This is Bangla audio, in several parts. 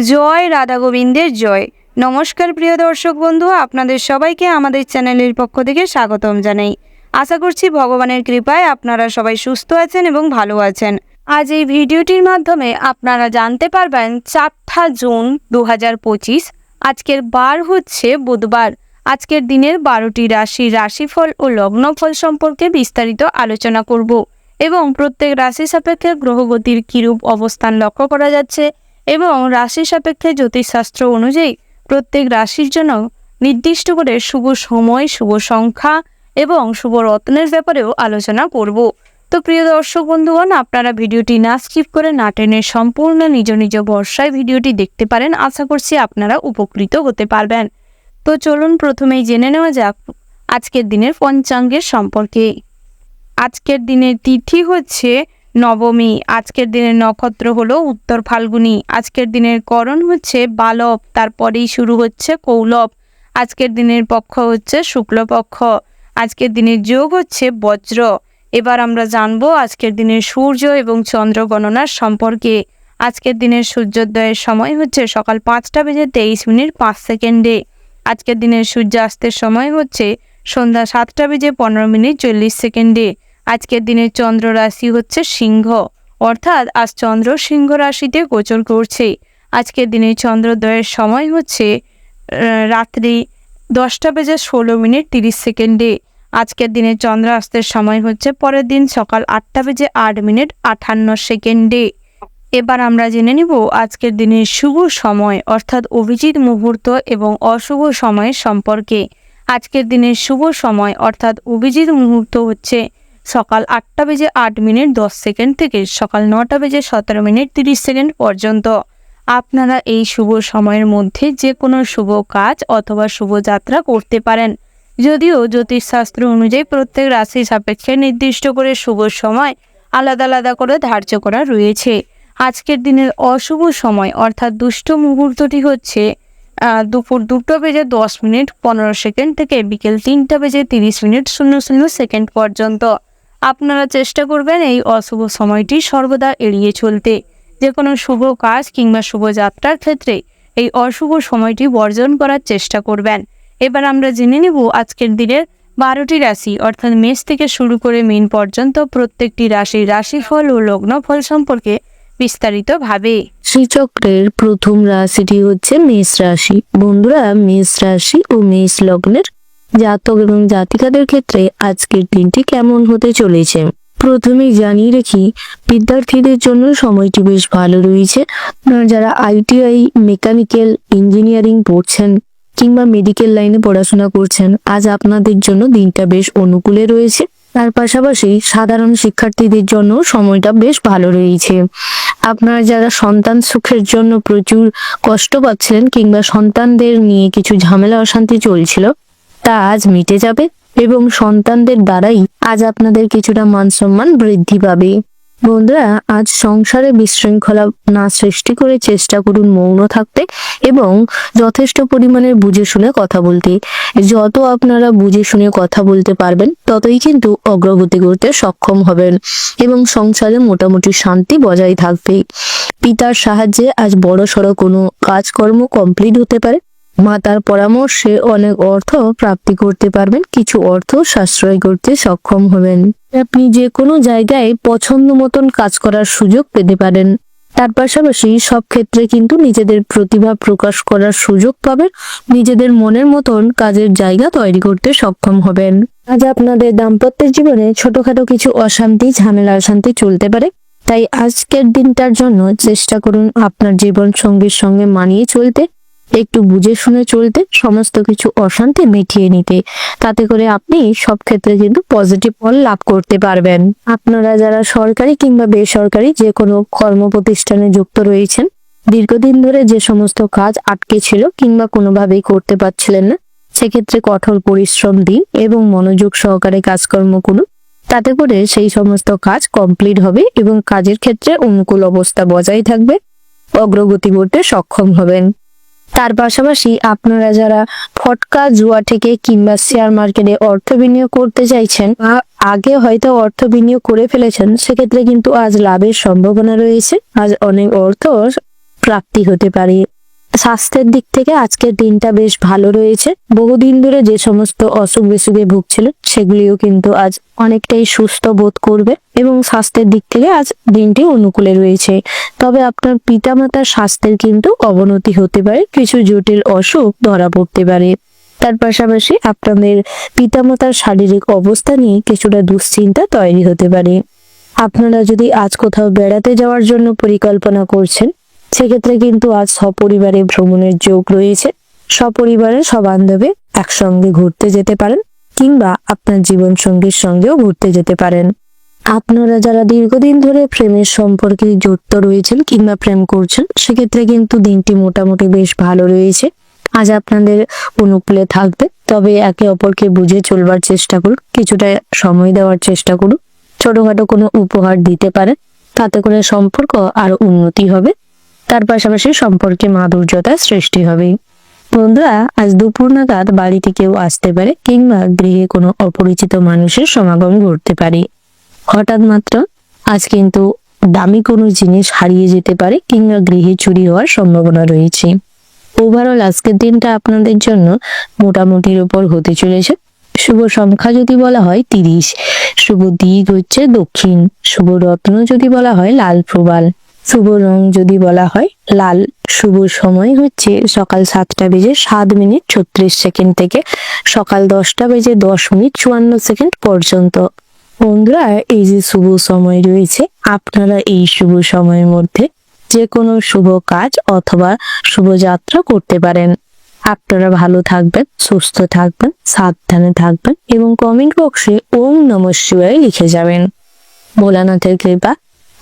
জয় রাধা গোবিন্দের জয়। নমস্কার প্রিয় দর্শক বন্ধু, আপনাদের সবাইকে আমাদের চ্যানেলের পক্ষ থেকে স্বাগতম জানাই। আশা করছি ভগবানের কৃপায় আপনারা সবাই সুস্থ আছেন এবং ভালো আছেন। আজ এই ভিডিওটির মাধ্যমে আপনারা জানতে পারবেন 4 জুন 2025। আজকের বার হচ্ছে বুধবার। আজকের দিনের 12টি রাশির রাশিফল ও লগ্নফল সম্পর্কে বিস্তারিত আলোচনা করব এবং প্রত্যেক রাশি সাপেক্ষে গ্রহগতির কিরূপ অবস্থান লক্ষ্য করা যাচ্ছে এবং রাশি সাপেক্ষে জ্যোতিষশাস্ত্র অনুযায়ী প্রত্যেক রাশির জন্য নির্দিষ্ট করে শুভ সময়, শুভ সংখ্যা এবং শুভ রত্নের ব্যাপারেও আলোচনা করব। তো প্রিয় দর্শক বন্ধুগণ, আপনারা ভিডিওটি না স্কিপ করে না টেনে সম্পূর্ণ নিজ নিজ ভরসায় ভিডিওটি দেখতে পারেন। আশা করছি আপনারা উপকৃত হতে পারবেন। তো চলুন প্রথমেই জেনে নেওয়া যাক আজকের দিনের পঞ্চাঙ্গের সম্পর্কে। আজকের দিনের তিথি হচ্ছে নবমী। আজকের দিনের নক্ষত্র হলো উত্তর ফাল্গুনী। আজকের দিনের করণ হচ্ছে বালব, তারপরেই শুরু হচ্ছে কৌলব। আজকের দিনের পক্ষ হচ্ছে শুক্লপক্ষ। আজকের দিনের যোগ হচ্ছে বজ্র। এবার আমরা জানবো আজকের দিনের সূর্য এবং চন্দ্র গণনার সম্পর্কে। আজকের দিনের সূর্যোদয়ের সময় হচ্ছে সকাল 5:23:05। আজকের দিনের সূর্যাস্তের সময় হচ্ছে সন্ধ্যা 7:15:40। আজকের দিনের চন্দ্র রাশি হচ্ছে সিংহ, অর্থাৎ আজ চন্দ্র সিংহ রাশিতে গোচর করছে। আজকের দিনের চন্দ্রোদয়ের সময় হচ্ছে রাত্রি 10:16:30। আজকের দিনের চন্দ্রাস্তের সময় হচ্ছে পরের দিন সকাল 8:08:58। এবার আমরা জেনে নিব আজকের দিনের শুভ সময় অর্থাৎ অভিজিৎ মুহূর্ত এবং অশুভ সময়ের সম্পর্কে। আজকের দিনের শুভ সময় অর্থাৎ অভিজিৎ মুহূর্ত হচ্ছে সকাল 8:08:10 থেকে সকাল 9:17:30 পর্যন্ত। আপনারা এই শুভ সময়ের মধ্যে যে কোনো শুভ কাজ অথবা শুভযাত্রা করতে পারেন। যদিও জ্যোতিষশাস্ত্র অনুযায়ী প্রত্যেক রাশি সাপেক্ষে নির্দিষ্ট করে শুভ সময় আলাদা আলাদা করে ধার্য করা রয়েছে। আজকের দিনের অশুভ সময় অর্থাৎ দুষ্ট মুহূর্তটি হচ্ছে দুপুর 2:10:15 থেকে বিকেল 3:30:00 পর্যন্ত। আপনারা চেষ্টা করবেন এই অশুভ সময়টি সর্বদা এড়িয়ে চলতে। যে কোনো শুভ কাজ কিংবা শুভযাত্রার ক্ষেত্রে এই অশুভ সময়টি বর্জন করার চেষ্টা করবেন। এবার আমরা জেনে নেব আজকের দিনের 12টি রাশি অর্থাৎ মেষ থেকে শুরু করে মীন পর্যন্ত প্রত্যেকটি রাশির রাশিফল ও লগ্নফল সম্পর্কে বিস্তারিতভাবে। শ্রীচক্রের প্রথম রাশিটি হচ্ছে মেষ রাশি। বন্ধুরা, মেষ রাশি ও মেষ লগ্নের জাতক এবং জাতিকাদের ক্ষেত্রে আজকের দিনটি কেমন হতে চলেছে প্রথমেই জানিয়ে রাখি, বিদ্যার্থীদের জন্য সময়টি বেশ ভালো রয়েছে। যারা আইটিআই, মেকানিক্যাল ইঞ্জিনিয়ারিং পড়ছেন কিংবা মেডিকেল লাইনে পড়াশোনা করছেন, আজ আপনাদের জন্য দিনটা বেশ অনুকূলে রয়েছে। তার পাশাপাশি সাধারণ শিক্ষার্থীদের জন্য সময়টা বেশ ভালো রয়েছে। আপনারা যারা সন্তান সুখের জন্য প্রচুর কষ্ট পাচ্ছিলেন কিংবা সন্তানদের নিয়ে কিছু ঝামেলা অশান্তি চলছিল, তা আজ মিটে যাবে এবং সন্তানদের দ্বারাই আজ আপনাদের কিছুটা মান সম্মান বৃদ্ধি পাবে। বন্ধুরা, আজ সংসারে বিশৃঙ্খলা না সৃষ্টি করে চেষ্টা করুন মৌন থাকতে এবং যথেষ্ট পরিমাণে বুঝে শুনে কথা বলতে। যত আপনারা বুঝে শুনে কথা বলতে পারবেন ততই কিন্তু অগ্রগতি করতে সক্ষম হবেন এবং সংসারে মোটামুটি শান্তি বজায় থাকবে। পিতার সাহায্যে আজ বড়সড় কোনো কাজকর্ম কমপ্লিট হতে পারে। মাতার পরামর্শে অনেক অর্থ প্রাপ্তি করতে পারবেন, কিছু অর্থ সাশ্রয় করতে সক্ষম হবেন। আপনি যে কোনো জায়গায় পছন্দ মতন কাজ করার সুযোগ পেতে পারেন। তার পাশাপাশি সব ক্ষেত্রে কিন্তু নিজেদের প্রতিভা প্রকাশ করার সুযোগ পাবেন। নিজেদের মনের মতন কাজের জায়গা তৈরি করতে সক্ষম হবেন। আজ আপনাদের দাম্পত্যের জীবনে ছোটখাটো কিছু অশান্তি, ঝামেলা অশান্তি চলতে পারে। তাই আজকের দিনটার জন্য চেষ্টা করুন আপনার জীবন সঙ্গীর সঙ্গে মানিয়ে চলতে, একটু বুঝে শুনে চলতে, সমস্ত কিছু অশান্তি মিটিয়ে নিতে। তাতে করে আপনি সব ক্ষেত্রে কিন্তু পজিটিভ ফল লাভ করতে পারবেন। আপনারা যারা সরকারি কিংবা বেসরকারি যে কোনো কর্ম প্রতিষ্ঠানে যুক্ত রয়েছেন, দীর্ঘদিন ধরে যে সমস্ত কাজ আটকে ছিল কিংবা কোনোভাবেই করতে পারছিলেন না, সেক্ষেত্রে কঠোর পরিশ্রম দিন এবং মনোযোগ সহকারে কাজকর্ম করুন। তাতে করে সেই সমস্ত কাজ কমপ্লিট হবে এবং কাজের ক্ষেত্রে অনুকূল অবস্থা বজায় থাকবে, অগ্রগতি করতে সক্ষম হবেন। তার পাশাপাশি আপনারা যারা ফটকা, জুয়া থেকে কিংবা শেয়ার মার্কেটে অর্থ বিনিয়োগ করতে চাইছেন বা আগে হয়তো অর্থ বিনিয়োগ করে ফেলেছেন, সেক্ষেত্রে কিন্তু আজ লাভের সম্ভাবনা রয়েছে। আজ অনেক অর্থ প্রাপ্তি হতে পারে। স্বাস্থ্যের দিক থেকে আজকের দিনটা বেশ ভালো রয়েছে। বহুদিন ধরে যে সমস্ত অসুখ বিসুখে ভুগছিলেন সেগুলিও কিন্তু আজ অনেকটাই সুস্থ বোধ করবে এবং স্বাস্থ্যের দিক থেকে আজ দিনটি অনুকূলে রয়েছে। তবে আপনার পিতামাতার স্বাস্থ্যের কিন্তু অবনতি হতে পারে, কিছু জটিল অসুখ ধরা পড়তে পারে। তার পাশাপাশি আপনাদের পিতামাতার শারীরিক অবস্থা নিয়ে কিছুটা দুশ্চিন্তা তৈরি হতে পারে। আপনারা যদি আজ কোথাও বেড়াতে যাওয়ার জন্য পরিকল্পনা করছেন সেক্ষেত্রে কিন্তু আজ সপরিবারে ভ্রমণের যোগ রয়েছে। সপরিবারে সবান্ধবে একসঙ্গে ঘুরতে যেতে পারেন কিংবা আপনার জীবন সঙ্গীর সঙ্গেও ঘুরতে যেতে পারেন। আপনারা যারা দীর্ঘদিন ধরে প্রেমের সম্পর্কে যুক্ত রয়েছেন কিংবা প্রেম করছেন সেক্ষেত্রে কিন্তু দিনটি মোটামুটি বেশ ভালো রয়েছে। আজ আপনাদের অনুকূলে থাকবে, তবে একে অপরকে বুঝে চলবার চেষ্টা করুন, কিছুটা সময় দেওয়ার চেষ্টা করুন। ছোটখাটো কোনো উপহার দিতে পারেন, তাতে করে সম্পর্ক আরো উন্নতি হবে। তার পাশাপাশি সম্পর্কে মাধুর্যতা সৃষ্টি হবে। বন্ধুরা, আজ দুপুর নাগাদ বাড়িতে কেউ আসতে পারে কিংবা গৃহে কোনো অপরিচিত মানুষের সমাগম ঘটতে পারে। হঠাৎ মাত্র আজ কিন্তু দামি কোনো জিনিস হারিয়ে যেতে পারে কিংবা গৃহে চুরি হওয়ার সম্ভাবনা রয়েছে। ওভারঅল আজকের দিনটা আপনাদের জন্য মোটামুটির উপর হতে চলেছে। শুভ সংখ্যা যদি বলা হয় 30, শুভ দিক হচ্ছে দক্ষিণ, শুভ রত্ন যদি বলা হয় লাল প্রবাল, শুভ রং যদি বলা হয় লাল, শুভ সময় হচ্ছে সকাল 7:07:36 থেকে সকাল 10:10:54 পর্যন্ত। বন্ধুরা, এই যে শুভ সময় রয়েছে, আপনারা এই শুভ সময়ের মধ্যে যে কোনো শুভ কাজ অথবা শুভ যাত্রা করতে পারেন। আপনারা ভালো থাকবেন, সুস্থ থাকবেন, সাবধানে থাকবেন এবং কমেন্ট বক্সে ওম নমঃ শিবায় লিখে যাবেন। ভোলানাথের কৃপা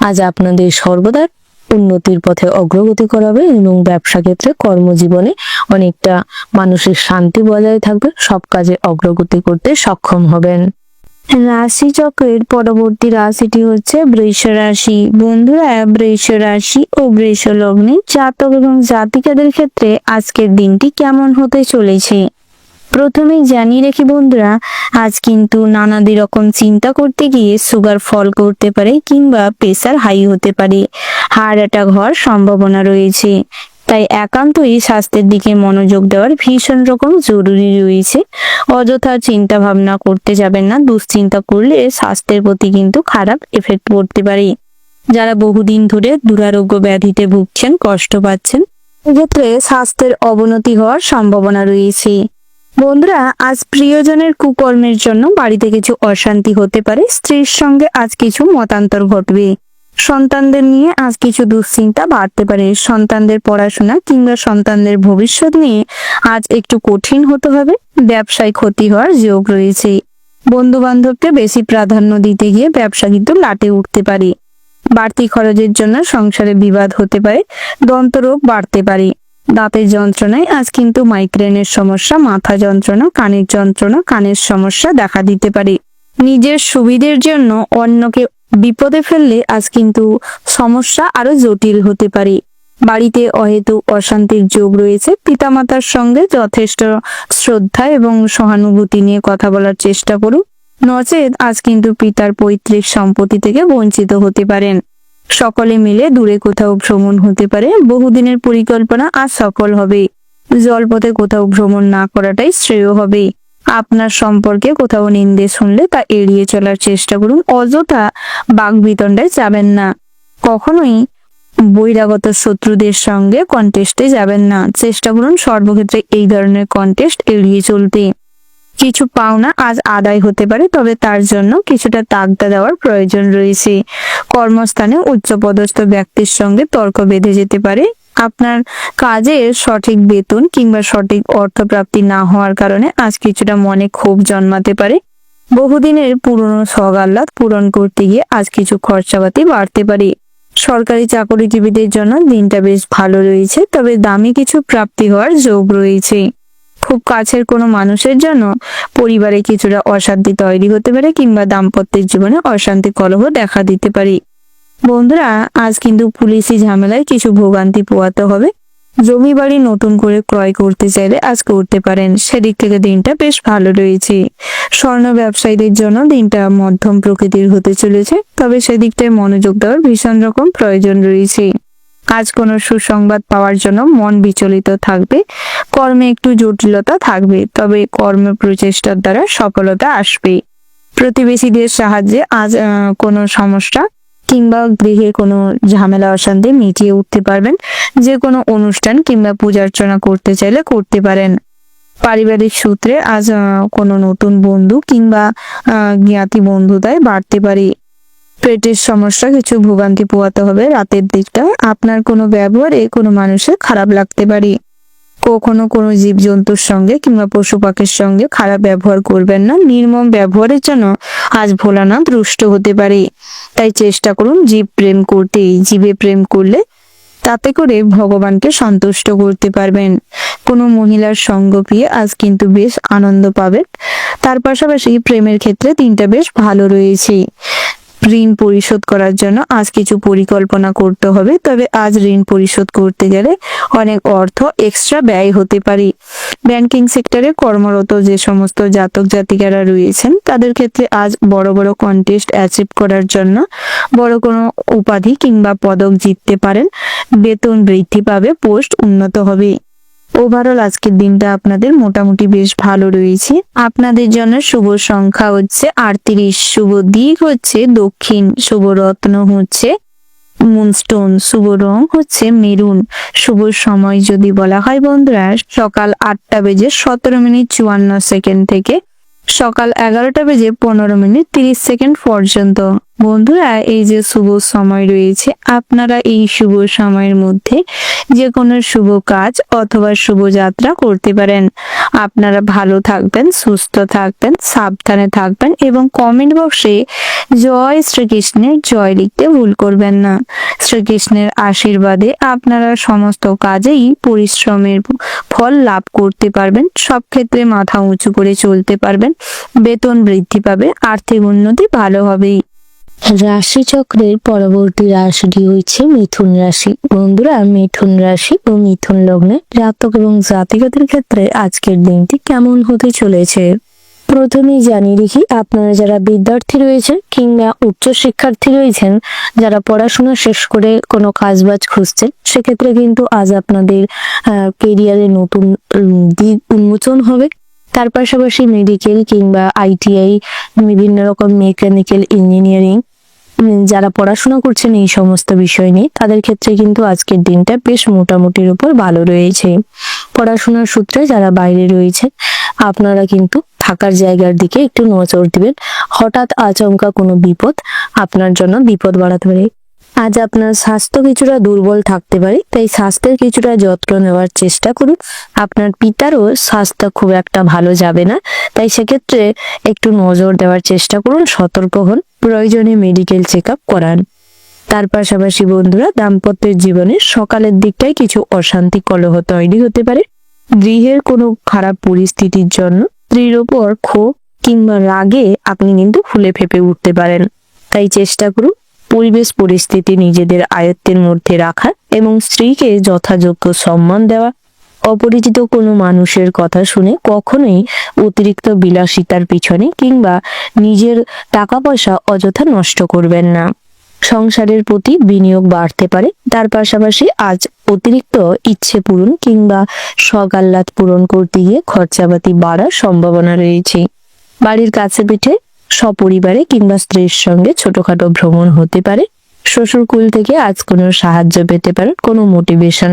আজ আপনাদের সর্বদা উন্নতির পথে অগ্রগতি করাবে এবং ব্যবসা ক্ষেত্রে কর্মজীবনে অনেকটা মানসিক শান্তি বজায় থাকবে, সব কাজে অগ্রগতি করতে সক্ষম হবেন। রাশি চক্রের পরবর্তী রাশিটি হচ্ছে বৃষ রাশি। বন্ধুরা, বৃষ রাশি ও বৃষ লগ্নে জাতক এবং জাতিকাদের ক্ষেত্রে আজকের দিনটি কেমন হতে চলেছে প্রথমেই জানিয়ে রাখি বন্ধুরা, আজ কিন্তু নানাদি রকম চিন্তা করতে গিয়ে সুগার ফল করতে পারে কিংবা প্রেসার হাই হতে পারে, হার্ট অ্যাটাক হওয়ার সম্ভাবনা রয়েছে। তাই একান্তই স্বাস্থ্যের দিকে মনোযোগ দেওয়ার ভীষণ রকম জরুরি রয়েছে। অযথা চিন্তা ভাবনা করতে যাবেন না, দুশ্চিন্তা করলে স্বাস্থ্যের প্রতি কিন্তু খারাপ এফেক্ট পড়তে পারে। যারা বহুদিন ধরে দুরারোগ্য ব্যাধিতে ভুগছেন, কষ্ট পাচ্ছেন, এক্ষেত্রে স্বাস্থ্যের অবনতি হওয়ার সম্ভাবনা রয়েছে। বন্ধুরা, আজ প্রিয়জনের কুকর্মের জন্য বাড়িতে কিছু অশান্তি হতে পারে। স্ত্রীর সঙ্গে আজ কিছু মতান্তর ঘটবে। সন্তানদের নিয়ে আজ কিছু দুশ্চিন্তা বাড়তে পারে। সন্তানদের পড়াশোনা কিংবা সন্তানদের ভবিষ্যৎ নিয়ে আজ একটু কঠিন হতে হবে। ব্যবসায় ক্ষতি হওয়ার যোগ রয়েছে। বন্ধু বান্ধবকে বেশি প্রাধান্য দিতে গিয়ে ব্যবসা কিন্তু লাটে উঠতে পারে। বাড়তি খরচের জন্য সংসারে বিবাদ হতে পারে। দন্তরোগ বাড়তে পারে। দাঁতের যন্ত্রণায় আজ কিন্তু মাইগ্রেনের সমস্যা, মাথা যন্ত্রণা, কানের যন্ত্রণা, কানের সমস্যা দেখা দিতে পারে। নিজের সুবিধের জন্য অন্যকে বিপদে ফেললে আজ কিন্তু সমস্যা আরো জটিল হতে পারে। বাড়িতে অহেতুক অশান্তির যোগ রয়েছে। পিতামাতার সঙ্গে যথেষ্ট শ্রদ্ধা এবং সহানুভূতি নিয়ে কথা বলার চেষ্টা করুন, নচেত আজ কিন্তু পিতার পৈতৃক সম্পত্তি থেকে বঞ্চিত হতে পারেন। সকলে মিলে দূরে কোথাও ভ্রমণ হতে পারে। বহুদিনের পরিকল্পনা আজ সফল হবে। জলপথে কোথাও ভ্রমণ না করাটাই শ্রেয় হবে। আপনার সম্পর্কে কোথাও নিন্দে শুনলে তা এড়িয়ে চলার চেষ্টা করুন। অযথা বাকবিতণ্ডায় যাবেন না। কখনোই বহিরাগত শত্রুদের সঙ্গে কন্টেস্টে যাবেন না। চেষ্টা করুন সর্বক্ষেত্রে এই ধরনের কন্টেস্ট এড়িয়ে চলতে। কিছু পাওনা আজ আদায় হতে পারে, তবে তার জন্য কিছুটা তাগদা দেওয়ার প্রয়োজন রয়েছে। কর্মস্থানে উচ্চপদস্থ ব্যক্তির সঙ্গে তর্ক বেঁধে যেতে পারে। আপনার কাজের সঠিক বেতন কিংবা সঠিক অর্থপ্রাপ্তি না হওয়ার কারণে আজ কিছুটা মনে ক্ষোভ জন্মাতে পারে। বহুদিনের পুরনো শখ আহ্লাদ পূরণ করতে গিয়ে আজ কিছু খরচাপাতি বাড়তে পারে। সরকারি চাকরিজীবীদের জন্য দিনটা বেশ ভালো রয়েছে, তবে দামি কিছু প্রাপ্তি হওয়ার যোগ রয়েছে। খুব কাছের কোনো মানুষের জন্য পরিবারে কিছুটা অশান্তি তৈরি হতে পারে কিংবা দাম্পত্যের জীবনে অশান্তি কলহ দেখা দিতে পারে। বন্ধুরা, আজ কিন্তু পুলিশি ঝামেলায় কিছু ভোগান্তি পোহাতে হবে। জমি বাড়ি নতুন করে ক্রয় করতে চাইলে আজ করতে পারেন। সেদিক থেকে দিনটা বেশ ভালো রয়েছে। স্বর্ণ ব্যবসায়ীদের জন্য দিনটা মধ্যম প্রকৃতির হতে চলেছে, তবে সেদিকটায় মনোযোগ দেওয়ার ভীষণ রকম প্রয়োজন রয়েছে। আজ কোনো সুসংবাদ পাওয়ার জন্য মন বিচলিত থাকবে। কর্মে একটু জটিলতা থাকবে, তবে কর্ম প্রচেষ্টার দ্বারা সফলতা আসবে। প্রতিবেশীদের সাহায্যে আজ কোনো সমস্যা কিংবা গৃহে কোনো ঝামেলা অশান্তি মিটিয়ে উঠতে পারবেন। যে কোনো অনুষ্ঠান কিংবা পূজা অর্চনা করতে চাইলে করতে পারেন। পারিবারিক সূত্রে আজ কোনো নতুন বন্ধু কিংবা জ্ঞাতি বন্ধুতায় বাড়তে পারে। পেটের সমস্যা কিছু ভোগান্তি পোহাতে হবে রাতের দিকটা। আপনার কোনো ব্যবহারে কোনো মানুষের খারাপ লাগতে পারে। কখনো কোনো জীবজন্তুর সঙ্গে কিংবা পশু পাখির সঙ্গে খারাপ ব্যবহার করবেন না। নির্মম ব্যবহারের জন্য আজ ভোলানাথ রুষ্ট হতে পারে। তাই চেষ্টা করুন জীব প্রেম করতে। জীবে প্রেম করলে তাতে করে ভগবানকে সন্তুষ্ট করতে পারবেন। কোনো মহিলার সঙ্গ পেয়ে আজ কিন্তু বেশ আনন্দ পাবেন। তার পাশাপাশি প্রেমের ক্ষেত্রে দিনটা বেশ ভালো রয়েছে। ঋণ পরিশোধ করার জন্য আজ কিছু পরিকল্পনা করতে হবে, তবে আজ ঋণ পরিশোধ করতে গেলে অনেক অর্থ এক্সট্রা ব্যয় হতে পারে। ব্যাংকিং সেক্টরে কর্মরত যে সমস্ত জাতক জাতিকারা রয়েছেন তাদের ক্ষেত্রে আজ বড় বড় কন্টেস্ট অ্যাচিভ করার জন্য বড় কোনো উপাধি কিংবা পদক জিততে পারেন। বেতন বৃদ্ধি পাবে, পোস্ট উন্নত হবে। ওভারঅল আজকের দিনটা আপনাদের মোটামুটি বেশ ভালো রয়েছে। আপনাদের জন্য শুভ সংখ্যা হচ্ছে 38, শুভ দিক হচ্ছে দক্ষিণ, শুভ রত্ন হচ্ছে মুনস্টোন, শুভ রং হচ্ছে মেরুন। শুভ সময় যদি বলা হয় বন্ধুরা, সকাল 8:17:54 থেকে সকাল 11:15:30 পর্যন্ত। বন্ধুরা, এই যে শুভ সময় রয়েছে, আপনারা এই শুভ সময়ের মধ্যে যে কোনো শুভ কাজ অথবা শুভ যাত্রা করতে পারেন। আপনারা ভালো থাকবেন, সুস্থ থাকবেন, সাবধানে থাকবেন এবং কমেন্ট বক্সে জয় শ্রীকৃষ্ণের জয় লিখতে ভুল করবেন না। শ্রীকৃষ্ণের আশীর্বাদে আপনারা সমস্ত কাজেই পরিশ্রমের ফল লাভ করতে পারবেন। সব ক্ষেত্রে মাথা উঁচু করে চলতে পারবেন। বেতন বৃদ্ধি পাবে, আর্থিক উন্নতি ভালো হবে। রাশিচক্রের পরবর্তী রাশিটি হচ্ছে মিথুন রাশি। বন্ধুরা, মিথুন রাশি ও মিথুন লগ্নের জাতক এবং জাতিকাদের ক্ষেত্রে আজকের দিনটি কেমন হতে চলেছে প্রথমেই জানিয়ে রাখি, আপনারা যারা বিদ্যার্থী রয়েছেন কিংবা উচ্চ শিক্ষার্থী রয়েছেন, যারা পড়াশোনা শেষ করে কোনো কাজবাজ খুঁজছেন, সেক্ষেত্রে কিন্তু আজ আপনাদের কেরিয়ারে নতুন দিক উন্মোচন হবে। তার পাশাপাশি মেডিকেল কিংবা আইটিআই, বিভিন্ন রকম মেকানিক্যাল ইঞ্জিনিয়ারিং যারা পড়াশোনা করছেন এই সমস্ত বিষয় নিয়ে, তাদের ক্ষেত্রে কিন্তু আজকের দিনটা বেশ মোটামুটির উপর ভালো রয়েছে। পড়াশোনার সূত্রে যারা বাইরে রয়েছে, আপনারা কিন্তু থাকার জায়গার দিকে একটু নজর দিবেন। হঠাৎ আচমকা কোনো বিপদ আপনার জন্য বিপদ বাড়াতে পারে। আজ আপনার স্বাস্থ্য কিছুটা দুর্বল থাকতে পারে, তাই স্বাস্থ্যের কিছুটা যত্ন নেওয়ার চেষ্টা করুন। আপনার পিতারও স্বাস্থ্য খুব একটা ভালো যাবে না, তাই সেক্ষেত্রে একটু নজর দেওয়ার চেষ্টা করুন, সতর্ক হন, প্রয়োজনে মেডিকেল চেক আপ করান। তার পাশাপাশি বন্ধুরা, দাম্পত্যের জীবনে সকালের দিকটায় কিছু অশান্তি কলহ তৈরি হতে পারে। গৃহের কোনো খারাপ পরিস্থিতির জন্য স্ত্রীর ওপর ক্ষোভ কিংবা রাগে আপনি কিন্তু ফুলে ফেঁপে উঠতে পারেন। তাই চেষ্টা করুন পরিবেশ পরিস্থিতি নিজেদের আয়ত্তের মধ্যে রাখা এবং স্ত্রীকে যথাযোগ্য সম্মান দেওয়া। অপরিচিত কোনো মানুষের কথা শুনে কখনোই অতিরিক্ত বিলাসিতার পিছনে কিংবা নিজের টাকা পয়সা অযথা নষ্ট করবেন না। সংসারের প্রতি বিনিয়োগ বাড়তে পারে। তার পাশাপাশি আজ অতিরিক্ত ইচ্ছে পূরণ কিংবা শখ আহ্লাদ পূরণ করতে গিয়ে খরচাপাতি বাড়ার সম্ভাবনা রয়েছে। বাড়ির কাছে পিঠে সপরিবারে কিংবা স্ত্রীর সঙ্গে ছোটখাটো ভ্রমণ হতে পারে। শ্বশুরকুল থেকে আজ কোনো সাহায্য পেতে পারেন। কোনো মোটিভেশন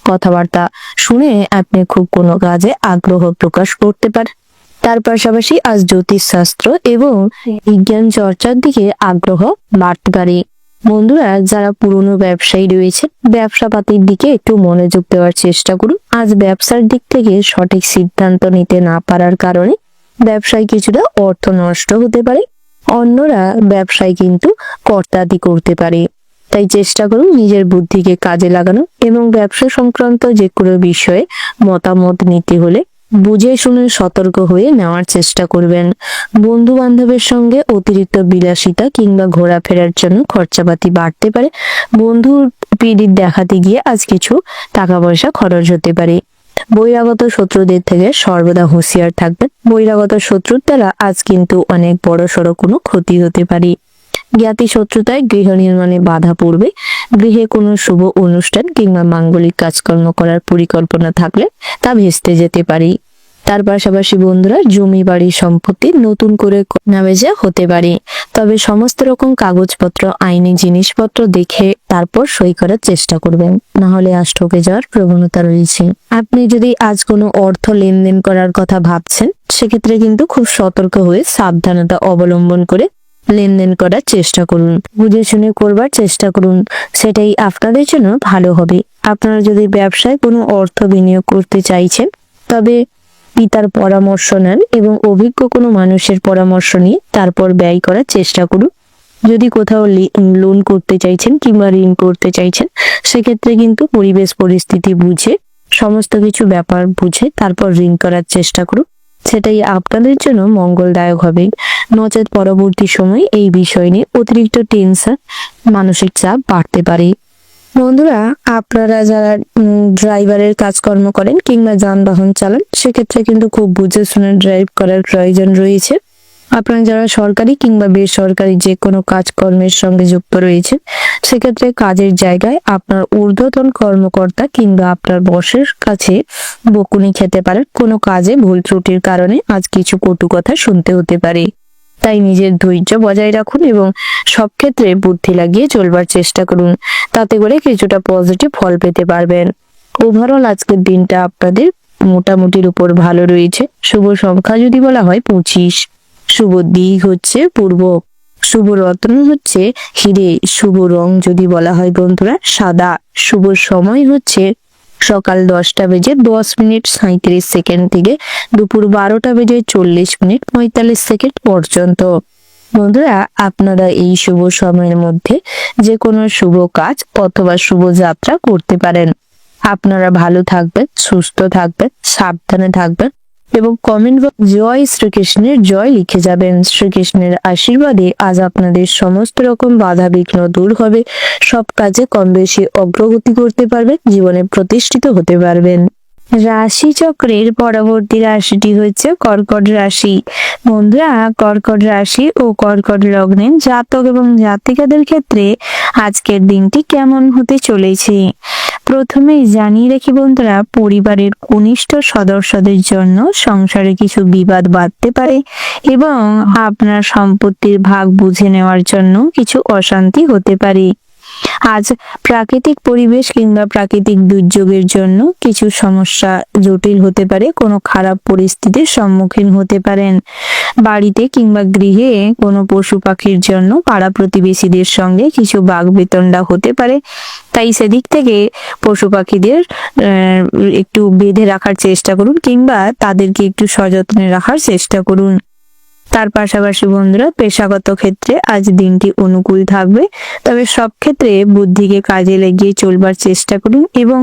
কথাবার্তা শুনে আপনি খুব কোনো কাজে আগ্রহ প্রকাশ করতে পারেন। তার পাশাপাশি আজ জ্যোতিষশাস্ত্র এবং বিজ্ঞান চর্চার দিকে আগ্রহ বাড়তে পারে। বন্ধুরা, যারা পুরনো ব্যবসায়ী রয়েছে, ব্যবসা পাতির দিকে একটু মনোযোগ দেওয়ার চেষ্টা করুন। আজ ব্যবসার দিক থেকে সঠিক সিদ্ধান্ত নিতে না পারার কারণে ব্যবসায় কিছুটা অর্থ নষ্ট হতে পারে। অন্যরা ব্যবসায় কিন্তু কর্তাদি করতে পারে। তাই চেষ্টা করুন নিজের বুদ্ধিকে কাজে লাগানো এবং ব্যবসা সংক্রান্ত যে কোনো বিষয়ে মতামত নিতে হলে বুঝে শুনে সতর্ক হয়ে নেওয়ার চেষ্টা করবেন। বন্ধু বান্ধবের সঙ্গে অতিরিক্ত বিলাসিতা কিংবা ঘোরাফেরার জন্য খরচাপাতি বাড়তে পারে। বন্ধুর পিড়িত দেখাতে গিয়ে আজ কিছু টাকা পয়সা খরচ হতে পারে। বহিরাগত শত্রুদের থেকে সর্বদা হুঁশিয়ার থাকবেন। বহিরাগত শত্রুর দ্বারা আজ কিন্তু অনেক বড় সড়ো কোনো ক্ষতি হতে পারে। জ্ঞাতি শত্রুতায় গৃহ নির্মাণে বাধা পড়বে। গৃহে কোনো শুভ অনুষ্ঠান কিংবা মাঙ্গলিক কাজকর্ম করার পরিকল্পনা থাকলে তা ভেস্তে যেতে পারে। তার পাশাপাশি বন্ধুরা জমি বাড়ি সম্পত্তি নতুন করে কেনাবেচা হতে পারে, তবে সমস্ত রকম কাগজপত্র আইনি জিনিসপত্র দেখে তারপর সই করার চেষ্টা করবেন, না হলে আটকে যাওয়ার প্রবণতা রয়েছে। আপনি যদি আজ কোনো অর্থ লেনদেন করার কথা ভাবছেন, সেক্ষেত্রে কিন্তু খুব সতর্ক হয়ে সাবধানতা অবলম্বন করে লেনদেন করার চেষ্টা করুন, বুঝে শুনে করবার চেষ্টা করুন, সেটাই আপনাদের জন্য ভালো হবে। আপনারা যদি ব্যবসায় কোনো অর্থ বিনিয়োগ করতে চাইছেন, তবে পিতার পরামর্শ নেন এবং অভিজ্ঞ কোনো মানুষের পরামর্শ নিয়ে তারপর ব্যয় করার চেষ্টা করুন। যদি কোথাও লোন করতে চাইছেন কিংবা ঋণ করতে চাইছেন, সেক্ষেত্রে কিন্তু পরিবেশ পরিস্থিতি বুঝে, সমস্ত কিছু ব্যাপার বুঝে তারপর ঋণ করার চেষ্টা করুন, সেটাই আপনাদের জন্য মঙ্গলদায়ক হবে। নচেত পরবর্তী সময় এই বিষয় নিয়ে অতিরিক্ত টেনশন, মানসিক চাপ বাড়তে পারে। বন্ধুরা, আপনারা যারা ড্রাইভারের কাজকর্ম করেন কিংবা যানবাহন চালান, সেক্ষেত্রে কিন্তু খুব বুঝে শুনে ড্রাইভ করার প্রয়োজন রয়েছে। আপনারা যারা সরকারি কিংবা বেসরকারি যে কোনো কাজকর্মের সঙ্গে যুক্ত রয়েছে, সেক্ষেত্রে কাজের জায়গায় আপনার ঊর্ধ্বতন কর্মকর্তা কিংবা আপনার বসের কাছে বকুনি খেতে পারেন। কোনো কাজে ভুল ত্রুটির কারণে আজ কিছু কটু কথা শুনতে হতে পারে, তাই নিজের ধৈর্য বজায় রাখুন এবং সব ক্ষেত্রে বুদ্ধি লাগিয়ে চলবার চেষ্টা করুন, তাতে করে কিছুটা পজিটিভ ফল পেতে পারবেন। ওভারঅল আজকের দিনটা আপনাদের মোটামুটির উপর ভালো রয়েছে। শুভ সংখ্যা যদি বলা হয় 25, শুভ দিক হচ্ছে পূর্ব, শুভ রত্ন হচ্ছে হিরে, শুভ রং যদি বলা হয় বন্ধুরা সাদা, শুভ সময় হচ্ছে সকাল 10:10:37 থেকে দুপুর 12:40:45 পর্যন্ত। বন্ধুরা, আপনারা এই শুভ সময়ের মধ্যে যে কোনো শুভ কাজ অথবা শুভ যাত্রা করতে পারেন। আপনারা ভালো থাকবেন, সুস্থ থাকবেন, সাবধানে থাকবেন এবং কমেন্ট বক্সে জয় শ্রীকৃষ্ণের জয় লিখে যাবেন। শ্রীকৃষ্ণের আশীর্বাদে আজ আপনাদের সমস্ত রকম বাধা বিঘ্ন দূর হবে, সব কাজে কম বেশি অগ্রগতি করতে পারবেন, জীবনে প্রতিষ্ঠিত হতে পারবেন। রাশি চক্রের পরবর্তী রাশিটি হচ্ছে কর্কট রাশি। বন্ধুরা, কর্কট রাশি ও কর্কট লগ্নের জাতক এবং জাতিকাদের ক্ষেত্রে আজকের দিনটি কেমন হতে চলেছে প্রথমেই জানিয়ে রাখি বন্ধুরা, পরিবারের কনিষ্ঠ সদস্যদের জন্য সংসারে কিছু বিবাদ বাধতে পারে এবং আপনার সম্পত্তির ভাগ বুঝে নেওয়ার জন্য কিছু অশান্তি হতে পারে। আজ প্রাকৃতিক পরিবেশ কিংবা প্রাকৃতিক দুর্যোগের জন্য কিছু সমস্যা জটিল হতে পারে, কোনো খারাপ পরিস্থিতির সম্মুখীন হতে পারেন। বাড়িতে কিংবা গৃহে কোনো পশু পাখির জন্য পাড়া প্রতিবেশীদের সঙ্গে কিছু বাকবিতণ্ডা হতে পারে, তাই সেদিক থেকে পশু পাখিদের একটু বেঁধে রাখার চেষ্টা করুন কিংবা তাদেরকে একটু সযত্নে রাখার চেষ্টা করুন। তার পাশাপাশি বন্ধুরা, পেশাগত ক্ষেত্রে আজ দিনটি অনুকূল থাকবে, তবে সব ক্ষেত্রে বুদ্ধিকে কাজে লাগিয়ে চলবার চেষ্টা করুন এবং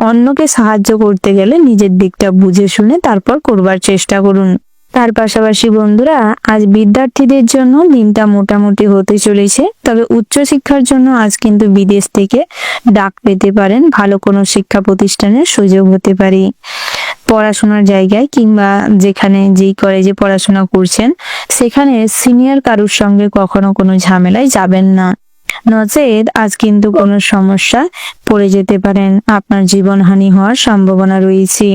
অন্যকে সাহায্য করতে গেলে নিজের দিকটা বুঝে শুনে তারপর করবার চেষ্টা করুন। তার পাশাপাশি বন্ধুরা, আজ বিদ্যার্থীদের জন্য দিনটা মোটামুটি হতে চলেছে, তবে উচ্চশিক্ষার জন্য আজ কিন্তু বিদেশ থেকে ডাক পেতে পারেন, ভালো কোনো শিক্ষা প্রতিষ্ঠানের সুযোগ হতে পারে। পড়াশোনার জায়গায় কিংবা যেখানে যেই কলেজে পড়াশোনা করছেন, সেখানে সিনিয়র কারুর সঙ্গে কখনো কোনো ঝামেলায় যাবেন না, নচেত আজ কিন্তু কোনো সমস্যা পড়ে যেতে পারেন, আপনার জীবনহানি হওয়ার সম্ভাবনা রয়েছে।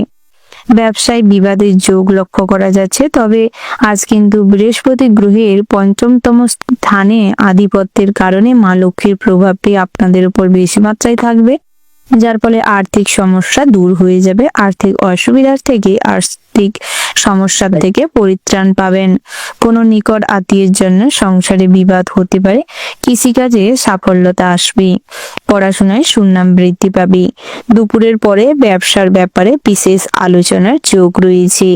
ব্যবসায় বিবাদের যোগ লক্ষ্য করা যাচ্ছে, তবে আজ কিন্তু বৃহস্পতি গ্রহের 5ম স্থানে আধিপত্যের কারণে মা লক্ষ্মীর প্রভাবটি আপনাদের উপর বেশি মাত্রায় থাকবে, যার ফলে আর্থিক সমস্যা দূর হয়ে যাবে। আর্থিক অসুবিধার থেকে, আর্থিক সমস্যা থেকে পরিত্রাণ পাবেন। কোনো নিকট আত্মীয়ের জন্য সংসারে বিবাদ হতে পারে, কৃষিকাজে সাফল্যতা আসবে, পড়াশোনায় সুনাম বৃদ্ধি পাবে। দুপুরের পরে ব্যবসার ব্যাপারে বিশেষ আলোচনার যোগ রয়েছে।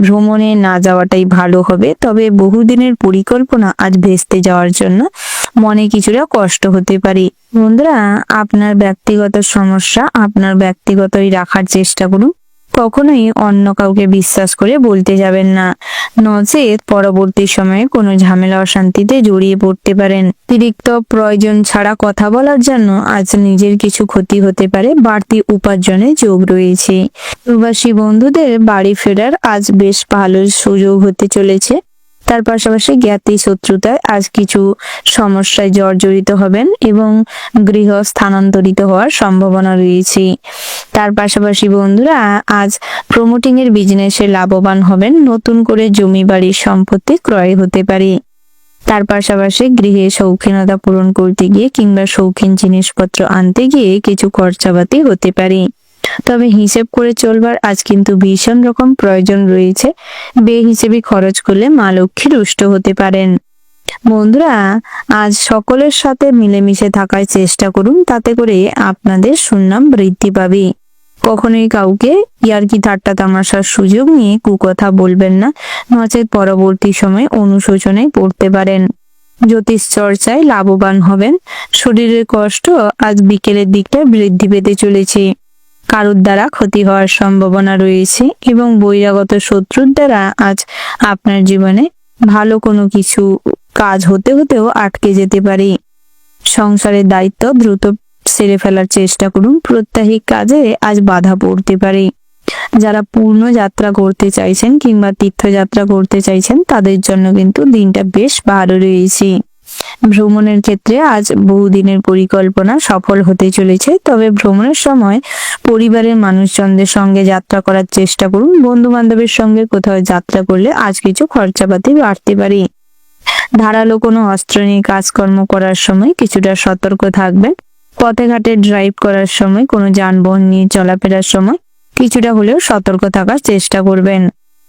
ভ্রমণে না যাওয়াটাই ভালো হবে, তবে বহুদিনের পরিকল্পনা আজ ভেস্তে যাওয়ার জন্য মনে কিছুটা কষ্ট হতে পারে। বন্ধুরা, আপনার ব্যক্তিগত সমস্যা আপনার ব্যক্তিগতই রাখার চেষ্টা করুন, কখনোই অন্য কাউকে বিশ্বাস করে বলতে যাবেন না, নচেত পরবর্তী সময়ে কোনো ঝামেলা অশান্তিতে জড়িয়ে পড়তে পারেন। অতিরিক্ত প্রয়োজন ছাড়া কথা বলার জন্য আজ নিজের কিছু ক্ষতি হতে পারে, বাড়তি উপার্জনের যোগ রয়েছে। প্রবাসী বন্ধুদের বাড়ি ফেরার আজ বেশ ভালো সুযোগ হতে চলেছে, তার পাশাপাশি জ্ঞাতি শত্রুতায় আজ কিছু সমস্যায় জর্জরিত হবেন এবং গৃহ স্থানান্তরিত হওয়ার সম্ভাবনা রয়েছে। তার পাশাপাশি বন্ধুরা আজ প্রমোটিং এর বিজনেসে লাভবান হবেন, নতুন করে জমি বাড়ির সম্পত্তি ক্রয় হতে পারে। তার পাশাপাশি গৃহে শৌখিনতা পূরণ করতে গিয়ে কিংবা শৌখিন জিনিসপত্র আনতে গিয়ে কিছু খরচাপাতি হতে পারে। তবে হিসেব করে চলবার আজ কিন্তু ভীষণ রকম প্রয়োজন রয়েছে, বেহিসেবি খরচ করলে মা লক্ষ্মী রুষ্ট হতে পারেন। বন্ধুরা আজ সকলের সাথে মিলেমিশে থাকার চেষ্টা করুন, তাতে করে আপনাদের সুনাম বৃদ্ধি পাবে। কখনোই কাউকে ইয়ার্কি ঠাট্টা তামাশার সুযোগ নিয়ে কুকথা বলবেন না, নচেৎ পরবর্তী সময় অনুশোচনায় পড়তে পারেন। জ্যোতিষ চর্চায় লাভবান হবেন। শরীরের কষ্ট আজ বিকেলের দিকটা বৃদ্ধি পেতে চলেছে। কারোর দ্বারা ক্ষতি হওয়ার সম্ভাবনা রয়েছে এবং বহিরাগত শত্রুর দ্বারা আজ আপনার জীবনে ভালো কোনো কিছু কাজ হতেও আটকে যেতে পারে। সংসারের দায়িত্ব দ্রুত সেরে ফেলার চেষ্টা করুন, প্রত্যাহিক কাজে আজ বাধা পড়তে পারে। যারা পূর্ণ যাত্রা করতে চাইছেন কিংবা তীর্থযাত্রা করতে চাইছেন তাদের জন্য কিন্তু দিনটা বেশ ভালো রয়েছে। ভ্রমণের ক্ষেত্রে আজ বহুদিনের পরিকল্পনা সফল হতে চলেছে, তবে ভ্রমণের সময় পরিবারের মানুষজনদের সঙ্গে যাত্রা করার চেষ্টা করুন। বন্ধু বান্ধবের সঙ্গে কোথাও যাত্রা করলে আজ কিছু খরচাপাতি বাড়তে পারে। ধারালো কোনো অস্ত্র নিয়ে কাজকর্ম করার সময় কিছুটা সতর্ক থাকবেন। পথে ঘাটে ড্রাইভ করার সময় কোনো যানবাহন নিয়ে চলাফেরার সময় কিছুটা হলেও সতর্ক থাকার চেষ্টা করবেন।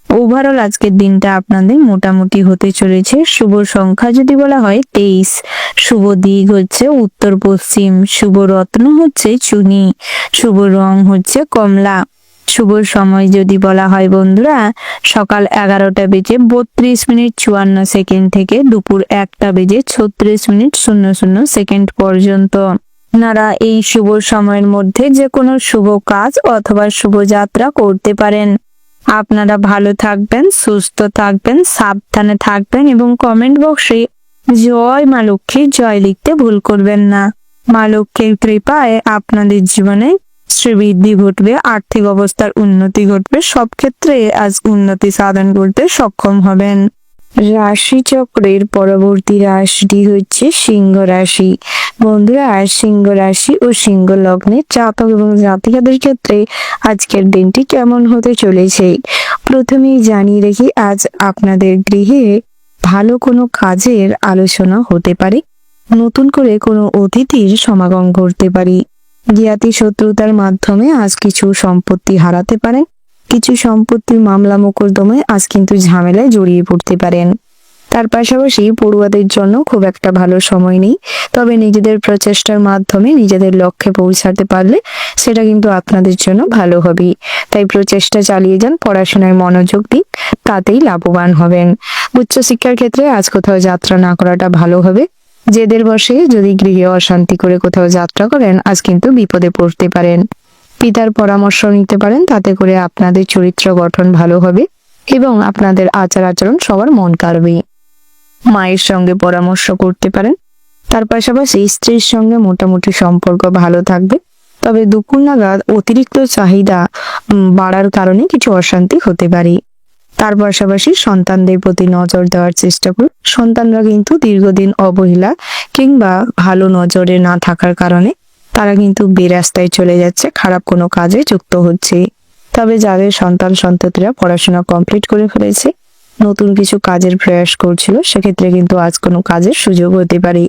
ওভারঅল আজকের দিনটা আপনাদের মোটামুটি হতে চলেছে। শুভ সংখ্যা যদি বলা হয় 23, শুভ দিক হচ্ছে উত্তর পশ্চিম, শুভ রত্ন হচ্ছে চুনি, শুভ রং হচ্ছে কমলা। শুভ সময় যদি বলা হয় বন্ধুরা সকাল 11টা বেজে 32 মিনিট 54 সেকেন্ড থেকে দুপুর 1টা বেজে 36 মিনিট 00 সেকেন্ড পর্যন্ত। আপনারা এই শুভ সময়ের মধ্যে যে কোনো শুভ কাজ অথবা শুভ যাত্রা করতে পারেন। আপনারা ভালো থাকবেন, সুস্থ থাকবেন, সাবধানে থাকবেন এবং কমেন্ট বক্সে জয় মা লক্ষ্মীর জয় লিখতে ভুল করবেন না। মা লক্ষ্মীর কৃপায় আপনাদের জীবনে শ্রীবৃদ্ধি ঘটবে, আর্থিক অবস্থার উন্নতি ঘটবে, সব ক্ষেত্রে আজ উন্নতি সাধন করতে সক্ষম হবেন। রাশি চক্রের পরবর্তী রাশিটি হচ্ছে সিংহ রাশি। বন্ধুরা সিংহ রাশি ও সিংহ লগ্নের জাতক এবং জাতিকাদের ক্ষেত্রে আজকের দিনটি কেমন হতে চলেছে প্রথমেই জানিয়ে রেখি, আজ আপনাদের গৃহে ভালো কোনো কাজের আলোচনা হতে পারে, নতুন করে কোনো অতিথির সমাগম করতে পারে। জ্ঞাতি শত্রুতার মাধ্যমে আজ কিছু সম্পত্তি হারাতে পারেন, কিছু সম্পত্তির মামলা মোকদ্দমায় আজ কিন্তু ঝামেলায় জড়িয়ে পড়তে পারেন। তার পাশাপাশি পড়ুয়াদের জন্য খুব একটা ভালো সময় নেই, তবে নিজেদের প্রচেষ্টার মাধ্যমে নিজেদের লক্ষ্যে পৌঁছাতে পারলে সেটা কিন্তু আপনাদের জন্য ভালো হবে। তাই প্রচেষ্টা চালিয়ে যান, পড়াশোনায় মনোযোগ দিন, তাতেই লাভবান হবেন। উচ্চশিক্ষার ক্ষেত্রে আজ কোথাও যাত্রা না করাটা ভালো হবে। জেদের বশে যদি গৃহে অশান্তি করে কোথাও যাত্রা করেন আজ কিন্তু বিপদে পড়তে পারেন। পিতার পরামর্শ নিতে পারেন, তাতে করে আপনাদের চরিত্র গঠন ভালো হবে এবং আপনাদের আচার আচরণ সবার মন কাড়বে। মায়ের সঙ্গে পরামর্শ করতে পারেন। তার পাশাপাশি স্ত্রীর সঙ্গে মোটামুটি সম্পর্ক ভালো থাকবে, তবে দুপুর নাগাদ অতিরিক্ত চাহিদা বাড়ার কারণে কিছু অশান্তি হতে পারে। তার পাশাপাশি সন্তানদের প্রতি নজর দেওয়ার চেষ্টা করুন। সন্তানরা কিন্তু দীর্ঘদিন অবহেলা কিংবা ভালো নজরে না থাকার কারণে তারা কিন্তু বেরাস্তায় চলে যাচ্ছে, খারাপ কোনো কাজে যুক্ত হচ্ছে। তবে যাদের সন্তান সন্ততিরা পড়াশোনা কমপ্লিট করে ফেলেছে, নতুন কিছু কাজের প্রয়াস করছিল, সেক্ষেত্রে কিন্তু আজ কোনো কাজের সুযোগ হতে পারে।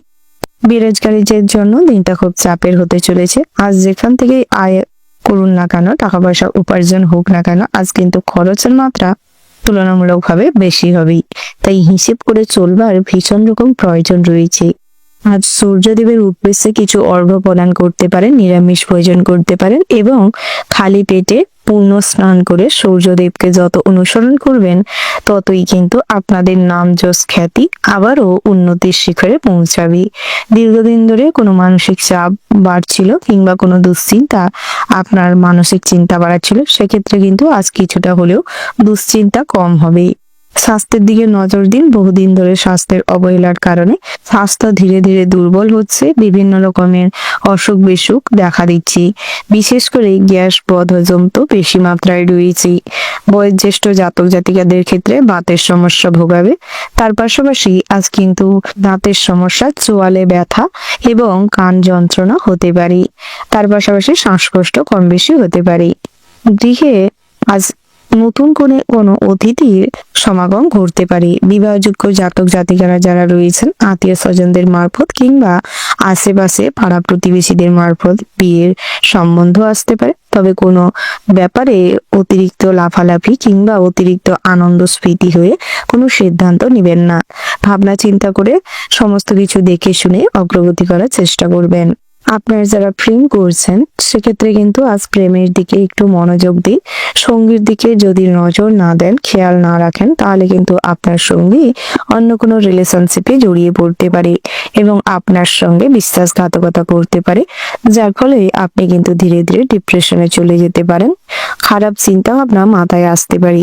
বেরোজগারীদের জন্য দিনটা খুব চাপের হতে চলেছে। আজ যেখান থেকে আয় করুন না কেন, টাকা পয়সা উপার্জন হোক না কেন, আজ কিন্তু খরচের মাত্রা তুলনামূলকভাবে বেশি হবেই। তাই হিসেব করে চলবার ভীষণ রকম প্রয়োজন রয়েছে। আজ সূর্যদেবের উদ্দেশ্যে কিছু অর্ঘ্য প্রদান করতে পারেন, নিরামিষ ভোজন করতে পারেন এবং খালি পেটে পূর্ণ স্নান করে সূর্যদেবকে যত অনুসরণ করবেন ততই কিন্তু আপনাদের নাম যশ খ্যাতি আবারও উন্নতির শিখরে পৌঁছাবে। দীর্ঘদিন ধরে কোনো মানসিক চাপ বাড়ছিল কিংবা কোনো দুশ্চিন্তা আপনার মানসিক চিন্তা বাড়াচ্ছিল, সেক্ষেত্রে কিন্তু আজ কিছুটা হলেও দুশ্চিন্তা কম হবে। স্বাস্থ্যের দিকে নজর দিন। বহুদিন ধরে স্বাস্থ্যের অবহেলার কারণে স্বাস্থ্য ধীরে ধীরে দুর্বল হচ্ছে, বিভিন্ন রকমের অসুখ বিসুখ দেখা দিচ্ছে। বিশেষ করে গ্যাস, বদহজম তো বেশি মাত্রায় রয়েছে। বয়োজ্যেষ্ঠ জাতক জাতিকাদের ক্ষেত্রে বাতের সমস্যা ভোগাবে। তার পাশাপাশি আজ কিন্তু দাঁতের সমস্যা, চোয়ালে ব্যথা এবং কান যন্ত্রণা হতে পারে। তার পাশাপাশি শ্বাসকষ্ট কম বেশি হতে পারে। গৃহে আজ নতুন করে কোনো অতিথির সমাগম ঘটতে পারে। বিবাহযোগ্য জাতক জাতিকারা যারা রয়েছেন, আত্মীয় স্বজনদের মারফত কিংবা আশেপাশে পাড়া প্রতিবেশীদের মারফত বিয়ের সম্বন্ধ আসতে পারে। তবে কোনো ব্যাপারে অতিরিক্ত লাফালাফি কিংবা অতিরিক্ত আনন্দ স্ফীতি হয়ে কোনো সিদ্ধান্ত নেবেন না। ভাবনা চিন্তা করে সমস্ত কিছু দেখে শুনে অগ্রগতি করার চেষ্টা করবেন। আপনারা যারা প্রেম করছেন সেক্ষেত্রে কিন্তু আজ প্রেমের দিকে একটু মনোযোগ দিন। সঙ্গীর দিকে যদি নজর না দেন, খেয়াল না রাখেন, তাহলে কিন্তু আপনার সঙ্গী অন্য কোনো রিলেশনশিপে জড়িয়ে পড়তে পারে এবং আপনার সঙ্গে বিশ্বাসঘাতকতা করতে পারে, যার ফলে আপনি কিন্তু ধীরে ধীরে ডিপ্রেশনে চলে যেতে পারেন। খারাপ চিন্তা ভাবনা মাথায় আসতে পারে।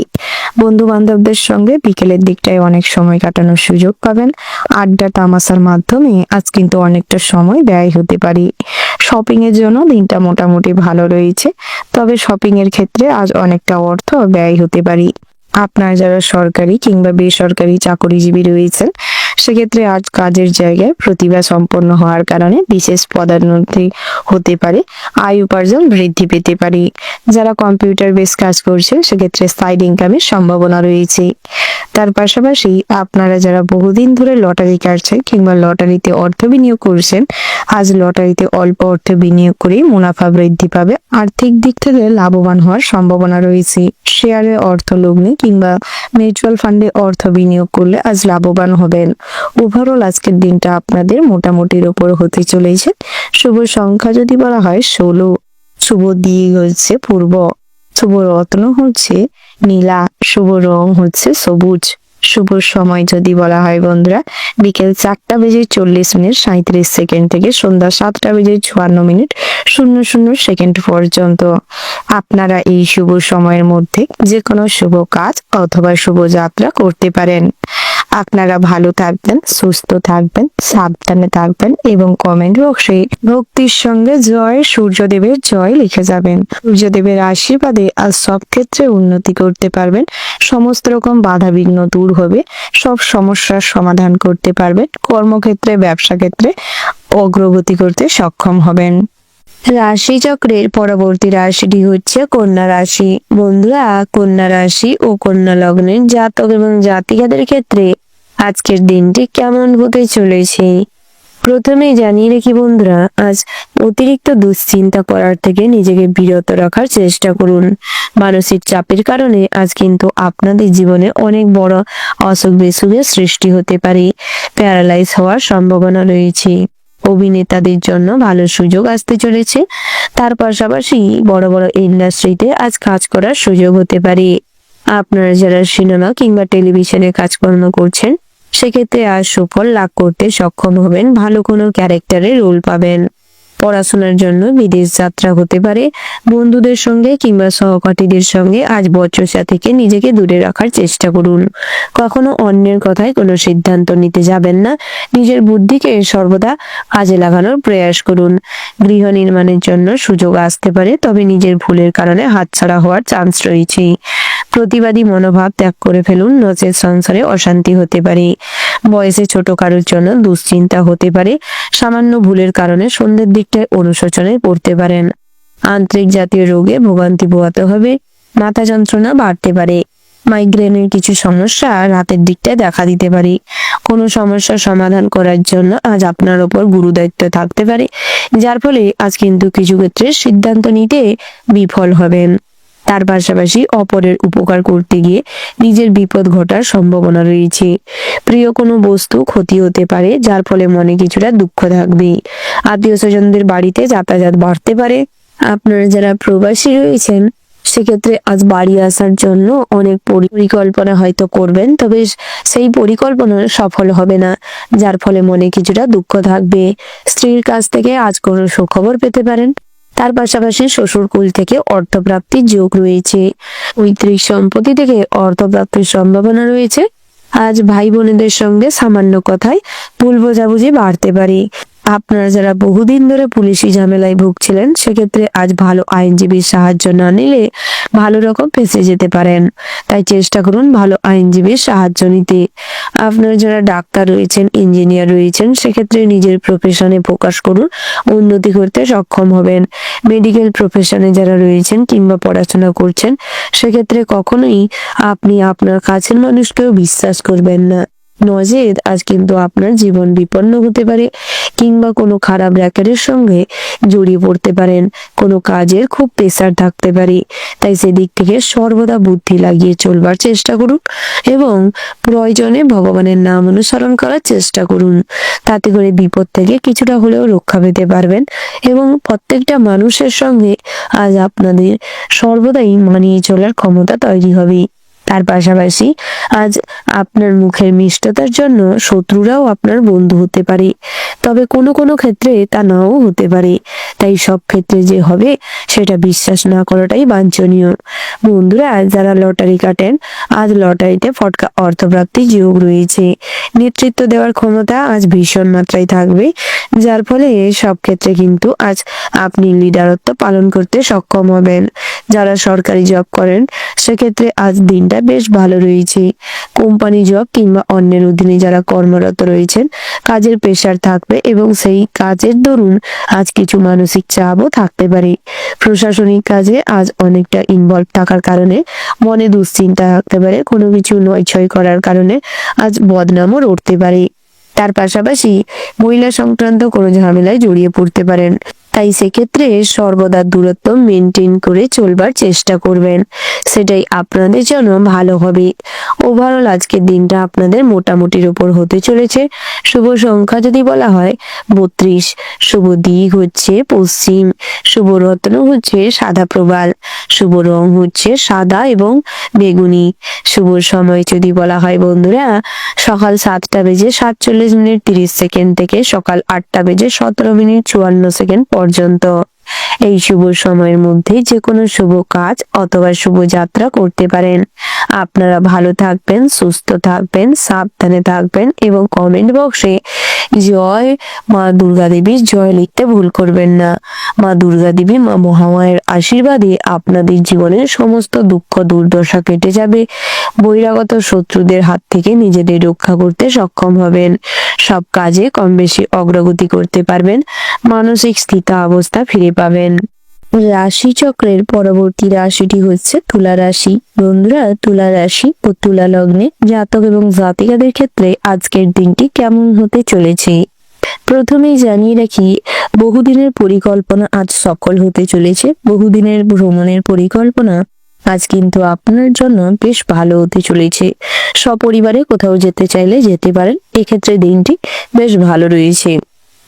বন্ধু বান্ধবদের সঙ্গে বিকেলের দিকটায় অনেক সময় কাটানোর সুযোগ পাবেন। আড্ডা তামাশার মাধ্যমে আজ কিন্তু অনেকটা সময় ব্যয় হতে পারে। শপিং এর জন্য দিনটা মোটামুটি ভালো রয়েছে, তবে শপিং এর ক্ষেত্রে আজ অনেকটা অর্থ ব্যয় হতে পারে। আপনার যারা সরকারি কিংবা বেসরকারি চাকরিজীবী রয়েছেন সেক্ষেত্রে আজ কাজের জায়গায় প্রতিভা সম্পন্ন হওয়ার কারণে বিশেষ পদোন্নতি হতে পারে, আয় উপার্জন বৃদ্ধি পেতে পারে। যারা কম্পিউটার বেস কাজ করছে সেক্ষেত্রে সাইড ইনকামের সম্ভাবনা রয়েছে। তার পাশাপাশি আপনারা যারা বহুদিন ধরে লটারি কাটছেন কিংবা লটারিতে অর্থ বিনিয়োগ করছেন, আজ লটারিতে অল্প অর্থ বিনিয়োগ করে মুনাফা বৃদ্ধি পাবে। আর্থিক দিক থেকে লাভবান হওয়ার সম্ভাবনা রয়েছে। শেয়ারে অর্থ লগ্নি কিংবা মিউচুয়াল ফান্ডে অর্থ বিনিয়োগ করলে আজ লাভবান হবেন। ওভারঅল আজকের দিনটা আপনাদের মোটামুটির উপর হতে চলেছে। শুভ সংখ্যা যদি বলা হয় 16, শুভ দিক হচ্ছে পূর্ব, শুভ রত্ন হচ্ছে নীলা, শুভ রং হচ্ছে সবুজ। শুভ সময় যদি বলা হয় বন্ধুরা, বিকেল 4:40:37 থেকে সন্ধ্যা 7:54:00 পর্যন্ত। আপনারা এই শুভ সময়ের মধ্যে যে কোনো শুভ কাজ অথবা শুভ যাত্রা করতে পারেন। আপনারা ভালো থাকবেন, সুস্থ থাকবেন, সাবধানে থাকবেন এবং কমেন্ট বক্সে ভক্তির সঙ্গে জয় সূর্যদেবের জয় লিখে যাবেন। সূর্যদেবের আশীর্বাদে আজ সব ক্ষেত্রে উন্নতি করতে পারবেন। সমস্ত রকম বাধা বিঘ্ন দূর হবে, সব সমস্যার সমাধান করতে পারবেন। কর্মক্ষেত্রে, ব্যবসা ক্ষেত্রে অগ্রগতি করতে সক্ষম হবেন। রাশিচক্রের পরবর্তী রাশিটি হচ্ছে কন্যা রাশি। বন্ধুরা, কন্যা রাশি ও কন্যা লগ্নের জাতক এবং জাতিকাদের ক্ষেত্রে আজকের দিনটি কেমন হতে চলেছে প্রথমেই জানিয়ে রাখি বন্ধুরা, আজ অতিরিক্ত দুশ্চিন্তা করার থেকে নিজেকে বিরত রাখার চেষ্টা করুন। মানসিক চাপের কারণে আজ কিন্তু আপনাদের জীবনে অনেক বড় অসুখ বিসুখের সৃষ্টি হতে পারে। প্যারালাইজ হওয়ার সম্ভাবনা রয়েছে। অভিনেতাদের জন্য ভালো সুযোগ আসতে চলেছে। তার পাশাপাশি বড় বড় ইন্ডাস্ট্রিতে আজ কাজ করার সুযোগ হতে পারে। আপনারা যারা সিনেমা কিংবা টেলিভিশনে কাজকর্ম করছেন সেক্ষেত্রে আজ সুফল লাভ করতে সক্ষম হবেন। ভালো কোনো ক্যারেক্টারে রোল পাবেন। পড়াশোনার জন্য বিদেশ যাত্রা হতে পারে। বন্ধুদের সঙ্গে কিংবা সহপাঠীদের সঙ্গে আজ বচসা থেকে নিজেকে দূরে রাখার চেষ্টা করুন। কখনো অন্যের কথায় কোনো সিদ্ধান্ত নিতে যাবেন না। নিজের বুদ্ধিকে সর্বদা কাজে লাগানোর প্রয়াস করুন। গৃহ নির্মাণের জন্য সুযোগ আসতে পারে, তবে নিজের ভুলের কারণে হাতছাড়া হওয়ার চান্স রয়েছে। প্রতিবাদী মনোভাব ত্যাগ করে ফেলুন, নচেত সংসারে অশান্তি হতে পারে। বয়সে ছোট কারোর জন্য দুশ্চিন্তা হতে পারে। সামান্য ভুলের কারণে সন্ধ্যের দিকটায় অনুশোচনায় পড়তে পারেন। আন্তরিক জাতীয় রোগে ভোগান্তি পোহাতে হবে। মাথা যন্ত্রণা বাড়তে পারে। মাইগ্রেনের কিছু সমস্যা রাতের দিকটায় দেখা দিতে পারে। কোনো সমস্যার সমাধান করার জন্য আজ আপনার ওপর গুরুদায়িত্ব থাকতে পারে, যার ফলে আজ কিন্তু কিছু ক্ষেত্রে সিদ্ধান্ত নিতে বিফল হবেন। তার পাশাপাশি অপরের উপকার করতে গিয়ে নিজের বিপদ ঘটার সম্ভাবনা রয়েছে। প্রিয় কোনো বস্তু ক্ষতি হতে পারে, যার ফলে মনে কিছুটা দুঃখ থাকবে। আত্মীয় স্বজনদের বাড়িতে যাতায়াত বাড়তে পারে। আপনারা যারা প্রবাসী রয়েছেন সেক্ষেত্রে আজ বাড়ি আসার জন্য অনেক পরিকল্পনা হয়তো করবেন, তবে সেই পরিকল্পনা সফল হবে না, যার ফলে মনে কিছুটা দুঃখ থাকবে। স্ত্রীর কাছ থেকে আজ কোনো সুখবর পেতে পারেন। তার পাশাপাশি শ্বশুরকুল থেকে অর্থপ্রাপ্তির যোগ রয়েছে। পৈতৃক সম্পত্তি থেকে অর্থপ্রাপ্তির সম্ভাবনা রয়েছে। আজ ভাই বোনেদের সঙ্গে সামান্য কথায় ভুল বোঝাবুঝি বাড়তে পারে। আপনারা যারা বহুদিন ধরে পুলিশি ঝামেলায় ভুগছিলেন, সেক্ষেত্রে আজ ভালো আইনজীবীর সাহায্য না নিলে ভালো রকম ফেঁসে যেতে পারেন। তাই চেষ্টা করুন ভালো আইনজীবীর সাহায্য নিতে। আপনারা যারা ডাক্তার রয়েছেন, ইঞ্জিনিয়ার রয়েছেন, সেক্ষেত্রে নিজের প্রফেশনে ফোকাস করুন, উন্নতি করতে সক্ষম হবেন। মেডিকেল প্রফেশনে যারা রয়েছেন কিংবা পড়াশোনা করছেন, সেক্ষেত্রে কখনোই আপনি আপনার কাছের মানুষকেও বিশ্বাস করবেন না। নজেদ আজ কিন্তু আপনার জীবন বিপন্ন হতে পারে, কিংবা কোনো খারাপ র্যাকেটের সঙ্গে জড়িয়ে পড়তে পারেন। কোনো কাজের খুব প্রেসার থাকতে পারে। তাই সেদিক থেকে সর্বদা বুদ্ধি লাগিয়ে চলবার চেষ্টা করুন এবং প্রয়োজনে ভগবানের নাম অনুসরণ করার চেষ্টা করুন। তাতে করে বিপদ থেকে কিছুটা হলেও রক্ষা পেতে পারবেন এবং প্রত্যেকটা মানুষের সঙ্গে আজ আপনাদের সর্বদাই মানিয়ে চলার ক্ষমতা তৈরি হবে। তার পাশাপাশি আজ আপনার মুখের মিষ্টতার জন্য শত্রুরাও আপনার বন্ধু হতে পারে, তবে কোনো কোনো ক্ষেত্রে তা নাও হতে পারে। তাই সব ক্ষেত্রে যে হবে সেটা বিশ্বাস না করাটাই বাঞ্ছনীয়। বন্ধুরা, যারা লটারি কাটেন, আজ লটারিতে ফটকা অর্থপ্রাপ্তির যোগ রয়েছে। নেতৃত্ব দেওয়ার ক্ষমতা আজ ভীষণ মাত্রায় থাকবে, যার ফলে সব ক্ষেত্রে কিন্তু আজ আপনি লিডারত্ব পালন করতে সক্ষম হবেন। যারা সরকারি জব করেন, সেক্ষেত্রে আজ দিনটা বেশ ভালো রয়েছে। কোম্পানি জব কিংবা অন্যের অধীনে যারা কর্মরত রয়েছেন, কাজের প্রেশার থাকবে এবং সেই কাজের দরুন আজ কিছু মানসিক চাপও থাকতে পারে। প্রশাসনিক কাজে আজ অনেকটা ইনভলভ থাকার কারণে মনে দুশ্চিন্তা থাকতে পারে। কোনো কিছু নয়ছয় করার কারণে আজ বদনামও রটতে পারে। তার পাশাপাশি মহিলা সংক্রান্ত কোনো ঝামেলায় জড়িয়ে পড়তে পারেন। তাই সেক্ষেত্রে সর্বদা দূরত্ব মেনটেন করে চলবার চেষ্টা করবেন, সেটাই আপনাদের জন্য ভালো হবে। ওভারঅল আজকের দিনটা আপনাদের মোটামুটির উপর হতে চলেছে। শুভ সংখ্যা যদি বলা হয় 32, শুভ দিক হচ্ছে পশ্চিম, শুভ রত্ন হচ্ছে সাদা প্রবাল, শুভ রং হচ্ছে সাদা এবং বেগুনি। শুভ সময় যদি বলা হয় বন্ধুরা, সকাল 7:47:30 থেকে সকাল 8:17:54 পর্যন্ত। এই শুভ সময়ের মধ্যে যে কোনো শুভ কাজ অথবা শুভ যাত্রা করতে পারেন। আপনারা ভালো থাকবেন, সুস্থ থাকবেন, সাবধানে থাকবেন এবং কমেন্ট বক্সে জয় মা দুর্গা দেবীর জয় লিখতে ভুল করবেন না। মা দুর্গা দেবী, মা মহামায়ের আশীর্বাদে আপনাদের জীবনের সমস্ত দুঃখ দুর্দশা কেটে যাবে। বহিরাগত শত্রুদের হাত থেকে নিজেদের রক্ষা করতে সক্ষম হবেন। সব কাজে কম বেশি অগ্রগতি করতে পারবেন। মানসিক স্থিতাবস্থা ফিরে পাবেন। রাশি চক্রের পরবর্তী রাশিটি হচ্ছে তুলা রাশি। বন্ধুরা, তুলা রাশি ও তুলা লগ্নে জাতক এবং জাতিকাদের ক্ষেত্রে আজকের দিনটি কেমন হতে চলেছে। প্রথমেই জানিয়ে রাখি, বহুদিনের পরিকল্পনা আজ সফল হতে চলেছে। বহুদিনের ভ্রমণের পরিকল্পনা আজ কিন্তু আপনার জন্য বেশ ভালো হতে চলেছে। সপরিবারে কোথাও যেতে চাইলে যেতে পারেন, এক্ষেত্রে দিনটি বেশ ভালো রয়েছে।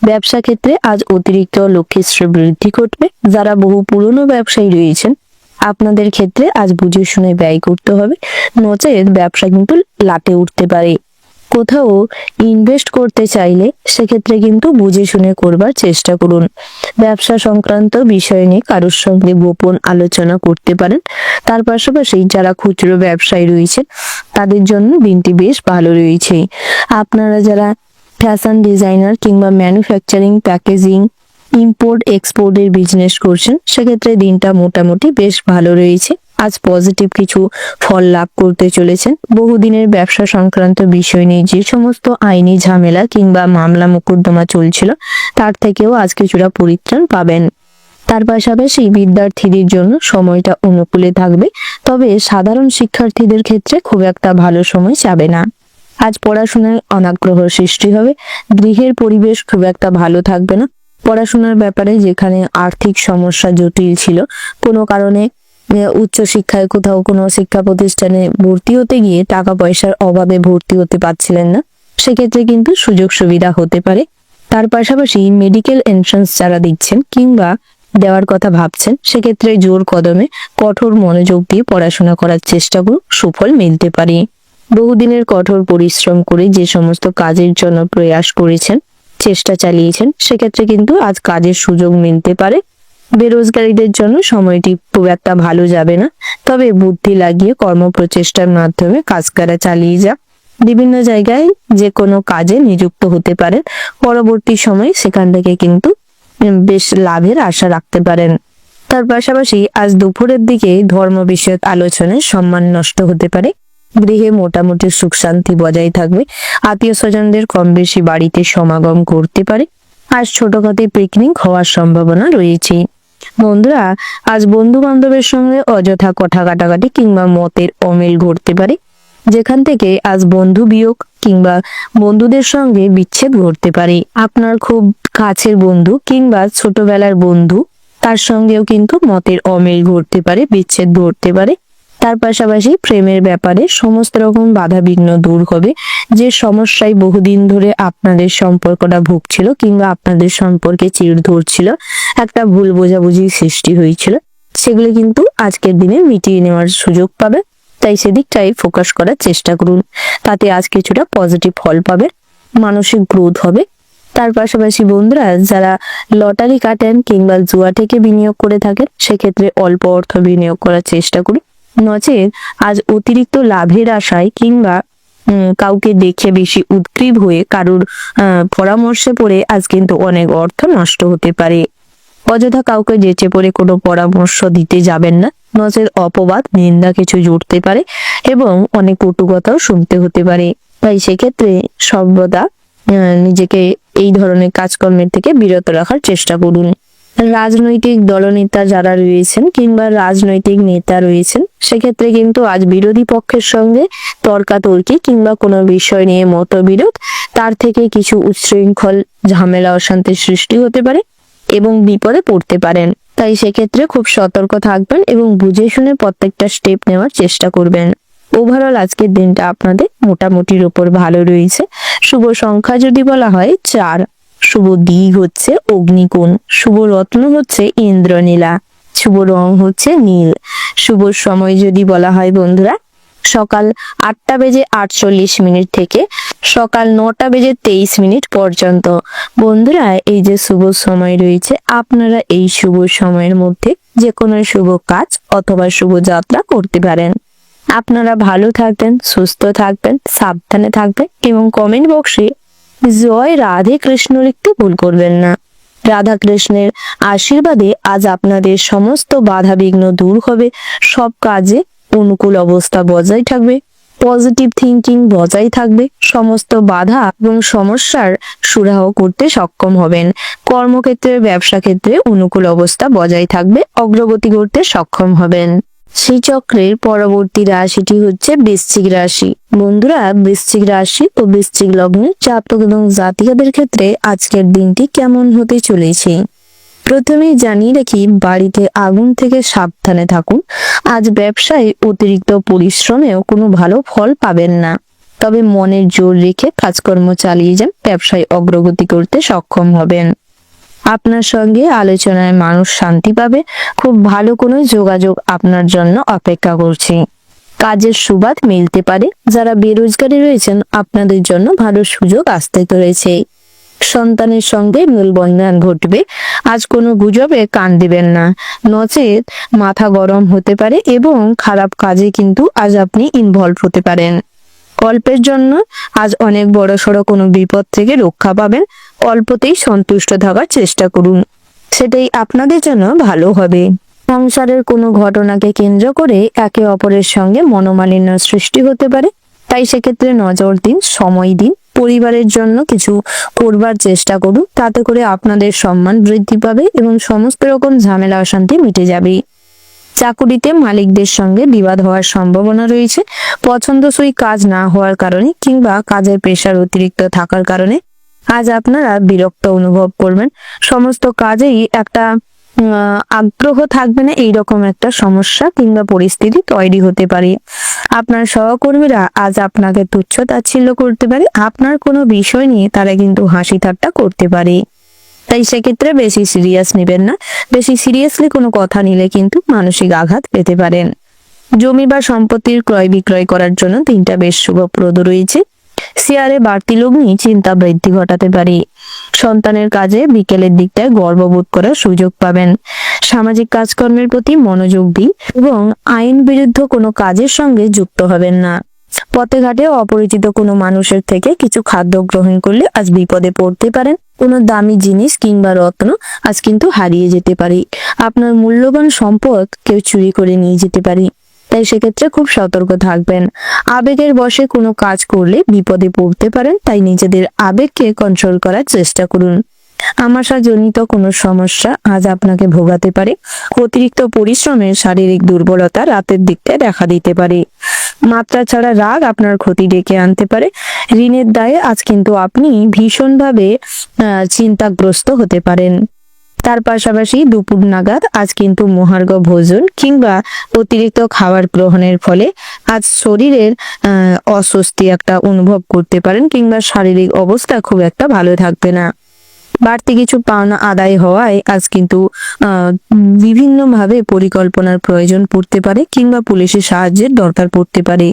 ব্যবসা ক্ষেত্রে আজ অতিরিক্ত লক্ষ্মীশ্রী বৃদ্ধি ঘটবে। যারা বহু পুরনো ব্যবসায়ী রয়েছেন, আপনাদের ক্ষেত্রে আজ বুঝে শুনে ব্যয় করতে হবে, নচেত ব্যবসা কিন্তু লাটে উঠতে পারে। কোথাও ইনভেস্ট করতে চাইলে সেক্ষেত্রে কিন্তু বুঝে শুনে করবার চেষ্টা করুন। ব্যবসা সংক্রান্ত বিষয় নিয়ে কারোর সঙ্গে গোপন আলোচনা করতে পারেন। তার পাশাপাশি যারা খুচরো ব্যবসায়ী রয়েছে, তাদের জন্য দিনটি বেশ ভালো রয়েছে। আপনারা যারা ফ্যাশন ডিজাইনার কিংবা ম্যানুফ্যাকচারিং, প্যাকেজিং, ইম্পোর্ট এক্সপোর্টের বিজনেস করছেন, সেক্ষেত্রে দিনটা মোটামুটি বেশ ভালো রয়েছে। আজ পজিটিভ কিছু ফল লাভ করতে চলেছেন। বহুদিনের ব্যবসা সংক্রান্ত বিষয় নিয়ে যে সমস্ত আইনি ঝামেলা কিংবা মামলা মোকদ্দমা চলছিল, তার থেকেও আজ কিছুটা পরিত্রাণ পাবেন। তার পাশাপাশি বিদ্যার্থীদের জন্য সময়টা অনুকূলে থাকবে, তবে সাধারণ শিক্ষার্থীদের ক্ষেত্রে খুব একটা ভালো সময় যাবে না। আজ পড়াশোনায় অনাগ্রহ সৃষ্টি হবে। গৃহের পরিবেশ খুব একটা ভালো থাকবে না। পড়াশোনার ব্যাপারে যেখানে আর্থিক সমস্যা জটিল ছিল, কোনো কারণে উচ্চ শিক্ষায় কোথাও কোনো শিক্ষা প্রতিষ্ঠানে ভর্তি হতে গিয়ে টাকা পয়সার অভাবে ভর্তি হতে পারছিলেন না, সেক্ষেত্রে কিন্তু সুযোগ সুবিধা হতে পারে। তার পাশাপাশি মেডিকেল এন্ট্রান্স যারা দিচ্ছেন কিংবা দেওয়ার কথা ভাবছেন, সেক্ষেত্রে জোর কদমে কঠোর মনোযোগ দিয়ে পড়াশোনা করার চেষ্টা করুন, সুফল মিলতে পারে। বহুদিনের কঠোর পরিশ্রম করে যে সমস্ত কাজের জন্য প্রয়াস করেছেন, চেষ্টা চালিয়েছেন, সেক্ষেত্রে কিন্তু আজ কাজের সুযোগ মিলতে পারে। বেরোজগারীদের জন্য সময়টি খুব একটা ভালো যাবে না, তবে বুদ্ধি লাগিয়ে কর্মপ্রচেষ্টার মাধ্যমে কাজ করা চালিয়ে যান। বিভিন্ন জায়গায় যে কোনো কাজে নিযুক্ত হতে পারেন, পরবর্তী সময়ে সেখান থেকে কিন্তু বেশ লাভের আশা রাখতে পারেন। তার পাশাপাশি আজ দুপুরের দিকে ধর্ম বিষয়ক আলোচনায় সম্মান নষ্ট হতে পারে। গৃহে মোটামুটি সুখ শান্তি বজায় থাকবে। আত্মীয় স্বজনদের কম বেশি বাড়িতে সমাগম করতে পারে। আজ ছোটখাটো পিকনিক হওয়ার সম্ভাবনা রয়েছে। বন্ধুরা, আজ বন্ধু বান্ধবের সঙ্গে অযথা কথা কাটাকাটি কিংবা মতের অমিল ঘটতে পারে, যেখান থেকে আজ বন্ধু বিয়োগ কিংবা বন্ধুদের সঙ্গে বিচ্ছেদ ঘটতে পারে। আপনার খুব কাছের বন্ধু কিংবা ছোটবেলার বন্ধু, তার সঙ্গেও কিন্তু মতের অমিল ঘটতে পারে, বিচ্ছেদ ঘটতে পারে। তার পাশাপাশি প্রেমের ব্যাপারে সমস্ত রকম বাধা বিঘ্ন দূর হবে। যে সমস্যায় বহুদিন ধরে আপনাদের সম্পর্কটা ভুগছিল কিংবা আপনাদের সম্পর্কে চিড় ধরছিল, একটা ভুল বোঝাবুঝি সৃষ্টি হয়েছিল, সেগুলো কিন্তু আজকের দিনে মিটিয়ে নেওয়ার সুযোগ পাবে। তাই সেদিকটাই ফোকাস করার চেষ্টা করুন। তাতে আজ কিছুটা পজিটিভ ফল পাবে, মানসিক গ্রোথ হবে। তার পাশাপাশি বন্ধুরা, যারা লটারি কাটেন কিংবা জুয়া থেকে বিনিয়োগ করে থাকেন, সেক্ষেত্রে অল্প অর্থ বিনিয়োগ করার চেষ্টা করুন। নচেত আজ অতিরিক্ত লাভের আশায় কিংবা কাউকে দেখে বেশি উদ্গ্রীব হয়ে কারুর পরামর্শে পড়ে আজ কিন্তু অনেক অর্থ নষ্ট হতে পারে। অযথা কাউকে যেচে পড়ে কোনো পরামর্শ দিতে যাবেন না, নচেত অপবাদ নিন্দা কিছু জুড়তে পারে এবং অনেক কটু কথাও শুনতে হতে পারে। তাই সেক্ষেত্রে সর্বদা নিজেকে এই ধরনের কাজকর্মের থেকে বিরত রাখার চেষ্টা করুন। রাজনৈতিক দলনেতা যারা রয়েছেন কিংবা রাজনৈতিক নেতা রয়েছেন, সেক্ষেত্রে কিন্তু আজ বিরোধী পক্ষের সঙ্গে তর্কাতর্কি কিংবা কোনো বিষয় নিয়ে মতবিরোধ, তার থেকে কিছু উচ্ছৃঙ্খল ঝামেলা অশান্তির সৃষ্টি হতে পারে এবং বিপদে পড়তে পারেন। তাই সেক্ষেত্রে খুব সতর্ক থাকবেন এবং বুঝে শুনে প্রত্যেকটা স্টেপ নেওয়ার চেষ্টা করবেন। ওভারঅল আজকের দিনটা আপনাদের মোটামুটির উপর ভালো রয়েছে। শুভ সংখ্যা যদি বলা হয় 4, শুভ দিক হচ্ছে অগ্নিকোণ, শুভ রত্ন হচ্ছে ইন্দ্রনীলা, শুভ রং হচ্ছে নীল। শুভ সময় যদি বলা হয় বন্ধুরা, সকাল 8:48 থেকে সকাল 9:23 পর্যন্ত। বন্ধুরা, এই যে শুভ সময় রয়েছে, আপনারা এই শুভ সময়ের মধ্যে যে কোনো শুভ কাজ অথবা শুভ যাত্রা করতে পারেন। আপনারা ভালো থাকবেন, সুস্থ থাকবেন, সাবধানে থাকবেন এবং কমেন্ট বক্সে জয় রাধে কৃষ্ণ লিখতে ভুল করবেন না। রাধা কৃষ্ণের আশীর্বাদে আজ আপনাদের সমস্ত বাধা বিঘ্ন দূর হবে, সব কাজে অনুকূল অবস্থা বজায় থাকবে, পজিটিভ থিঙ্কিং বজায় থাকবে, সমস্ত বাধা এবং সমস্যার সুরাহ করতে সক্ষম হবেন। কর্মক্ষেত্রে, ব্যবসা ক্ষেত্রে অনুকূল অবস্থা বজায় থাকবে, অগ্রগতি করতে সক্ষম হবেন। সেই চক্রের পরবর্তী রাশিটি হচ্ছে বৃশ্চিক রাশি। বন্ধুরা, বৃশ্চিক রাশি ও বৃশ্চিক লগ্নের জাতক এবং জাতিকাদের ক্ষেত্রে আজকের দিনটি কেমন হতে চলেছে প্রথমেই জানিয়ে রাখি, বাড়িতে আগুন থেকে সাবধানে থাকুন। আজ ব্যবসায় অতিরিক্ত পরিশ্রমেও কোনো ভালো ফল পাবেন না, তবে মনের জোর রেখে কাজকর্ম চালিয়ে যান, ব্যবসায় অগ্রগতি করতে সক্ষম হবেন। আপনার সঙ্গে আলোচনায় মানুষ শান্তি পাবে, খুব ভালো কোনো যোগাযোগ আপনার জন্য অপেক্ষা করছে। কাজের সুবাদ মিলতে পারে। যারা বেরোজগারি রয়েছেন, আপনাদের জন্য ভালো সুযোগ আসতে চলেছে। সন্তানের সঙ্গে মেলবন্ধন ঘটবে। আজ কোনো গুজবে কান দিবেন না, নচেত মাথা গরম হতে পারে এবং খারাপ কাজে কিন্তু আজ আপনি ইনভলভ হতে পারেন। অল্পের জন্য আজ অনেক বড়সড় কোনো বিপদ থেকে রক্ষা পাবেন। অল্পতেই সন্তুষ্ট থাকার চেষ্টা করুন, সেটাই আপনাদের জন্য ভালো হবে। সংসারের কোনো ঘটনাকে কেন্দ্র করে একে অপরের সঙ্গে মনোমালিন্য সৃষ্টি হতে পারে, তাই সেক্ষেত্রে নজর দিন, সময় দিন। পরিবারের জন্য কিছু করবার চেষ্টা করুন, তাতে করে আপনাদের সম্মান বৃদ্ধি পাবে এবং সমস্ত রকম ঝামেলা অশান্তি মিটে যাবে। চাকুরিতে মালিকদের সঙ্গে বিবাদ হওয়ার সম্ভাবনা রয়েছে। পছন্দসই কাজ না হওয়ার কারণে কিংবা কাজের প্রেশার অতিরিক্ত থাকার কারণে আজ আপনারা বিরক্ত অনুভব করবেন। সমস্ত কাজেই একটা আগ্রহ থাকবে না, এইরকম একটা সমস্যা কিংবা পরিস্থিতি তৈরি হতে পারে। আপনার সহকর্মীরা আজ আপনাকে তুচ্ছ তাচ্ছিল্য করতে পারে। আপনার কোনো বিষয় নিয়ে তারা কিন্তু হাসি ঠাট্টা করতে পারে, তাই সেক্ষেত্রে বেশি সিরিয়াস নেবেন না। বেশি সিরিয়াসলি কোনো কথা নিলে কিন্তু মানসিক আঘাত পেতে পারেন। জমি বা সম্পত্তির ক্রয় বিক্রয় করার জন্য 3টা বেশ শুভপ্রদ রয়েছে। শেয়ারে বাড়তি লগ্নি চিন্তা বৃদ্ধি ঘটাতে পারে। সন্তানের কাজে বিকেলের দিকটায় গর্ববোধ করার সুযোগ পাবেন। সামাজিক কাজকর্মের প্রতি মনোযোগ দিন এবং আইন বিরুদ্ধ কোনো কাজের সঙ্গে যুক্ত হবেন না। পথে ঘাটে অপরিচিত কোনো মানুষের থেকে কিছু খাদ্য গ্রহণ করলে আজ বিপদে পড়তে পারেন। কোনো দামি জিনিস কিংবা রত্ন আজ কিন্তু হারিয়ে যেতে পারে। আপনার মূল্যবান সম্পদ কেউ চুরি করে নিয়ে যেতে পারে, তাই সেক্ষেত্রে খুব সতর্ক থাকবেন। আবেগের বশে কোনো কাজ করলে বিপদে পড়তে পারেন, তাই নিজেদের আবেগকে কন্ট্রোল করার চেষ্টা করুন। আমাশাজনিত কোনো সমস্যা আজ আপনাকে ভোগাতে পারে। অতিরিক্ত পরিশ্রমের শারীরিক দুর্বলতা রাতের দিকটায় দেখা দিতে পারে। মাত্রা ছাড়া রাগ আপনার ক্ষতি ডেকে আনতে পারে। ঋণের দায়ে আজ কিন্তু আপনি ভীষণভাবে চিন্তাগ্রস্ত হতে পারেন। তার পাশাপাশি দুপুর নাগাদ আজ কিন্তু মহার্ঘ ভোজন কিংবা অতিরিক্ত খাবার গ্রহণের ফলে আজ শরীরের অস্বস্তি একটা অনুভব করতে পারেন কিংবা শারীরিক অবস্থা খুব একটা ভালো থাকবে না। বাড়তি কিছু পাওনা আদায় হওয়ায় আজ কিন্তু বিভিন্নভাবে পরিকল্পনার প্রয়োজন পড়তে পারে কিংবা পুলিশের সাহায্যের দরকার পড়তে পারে।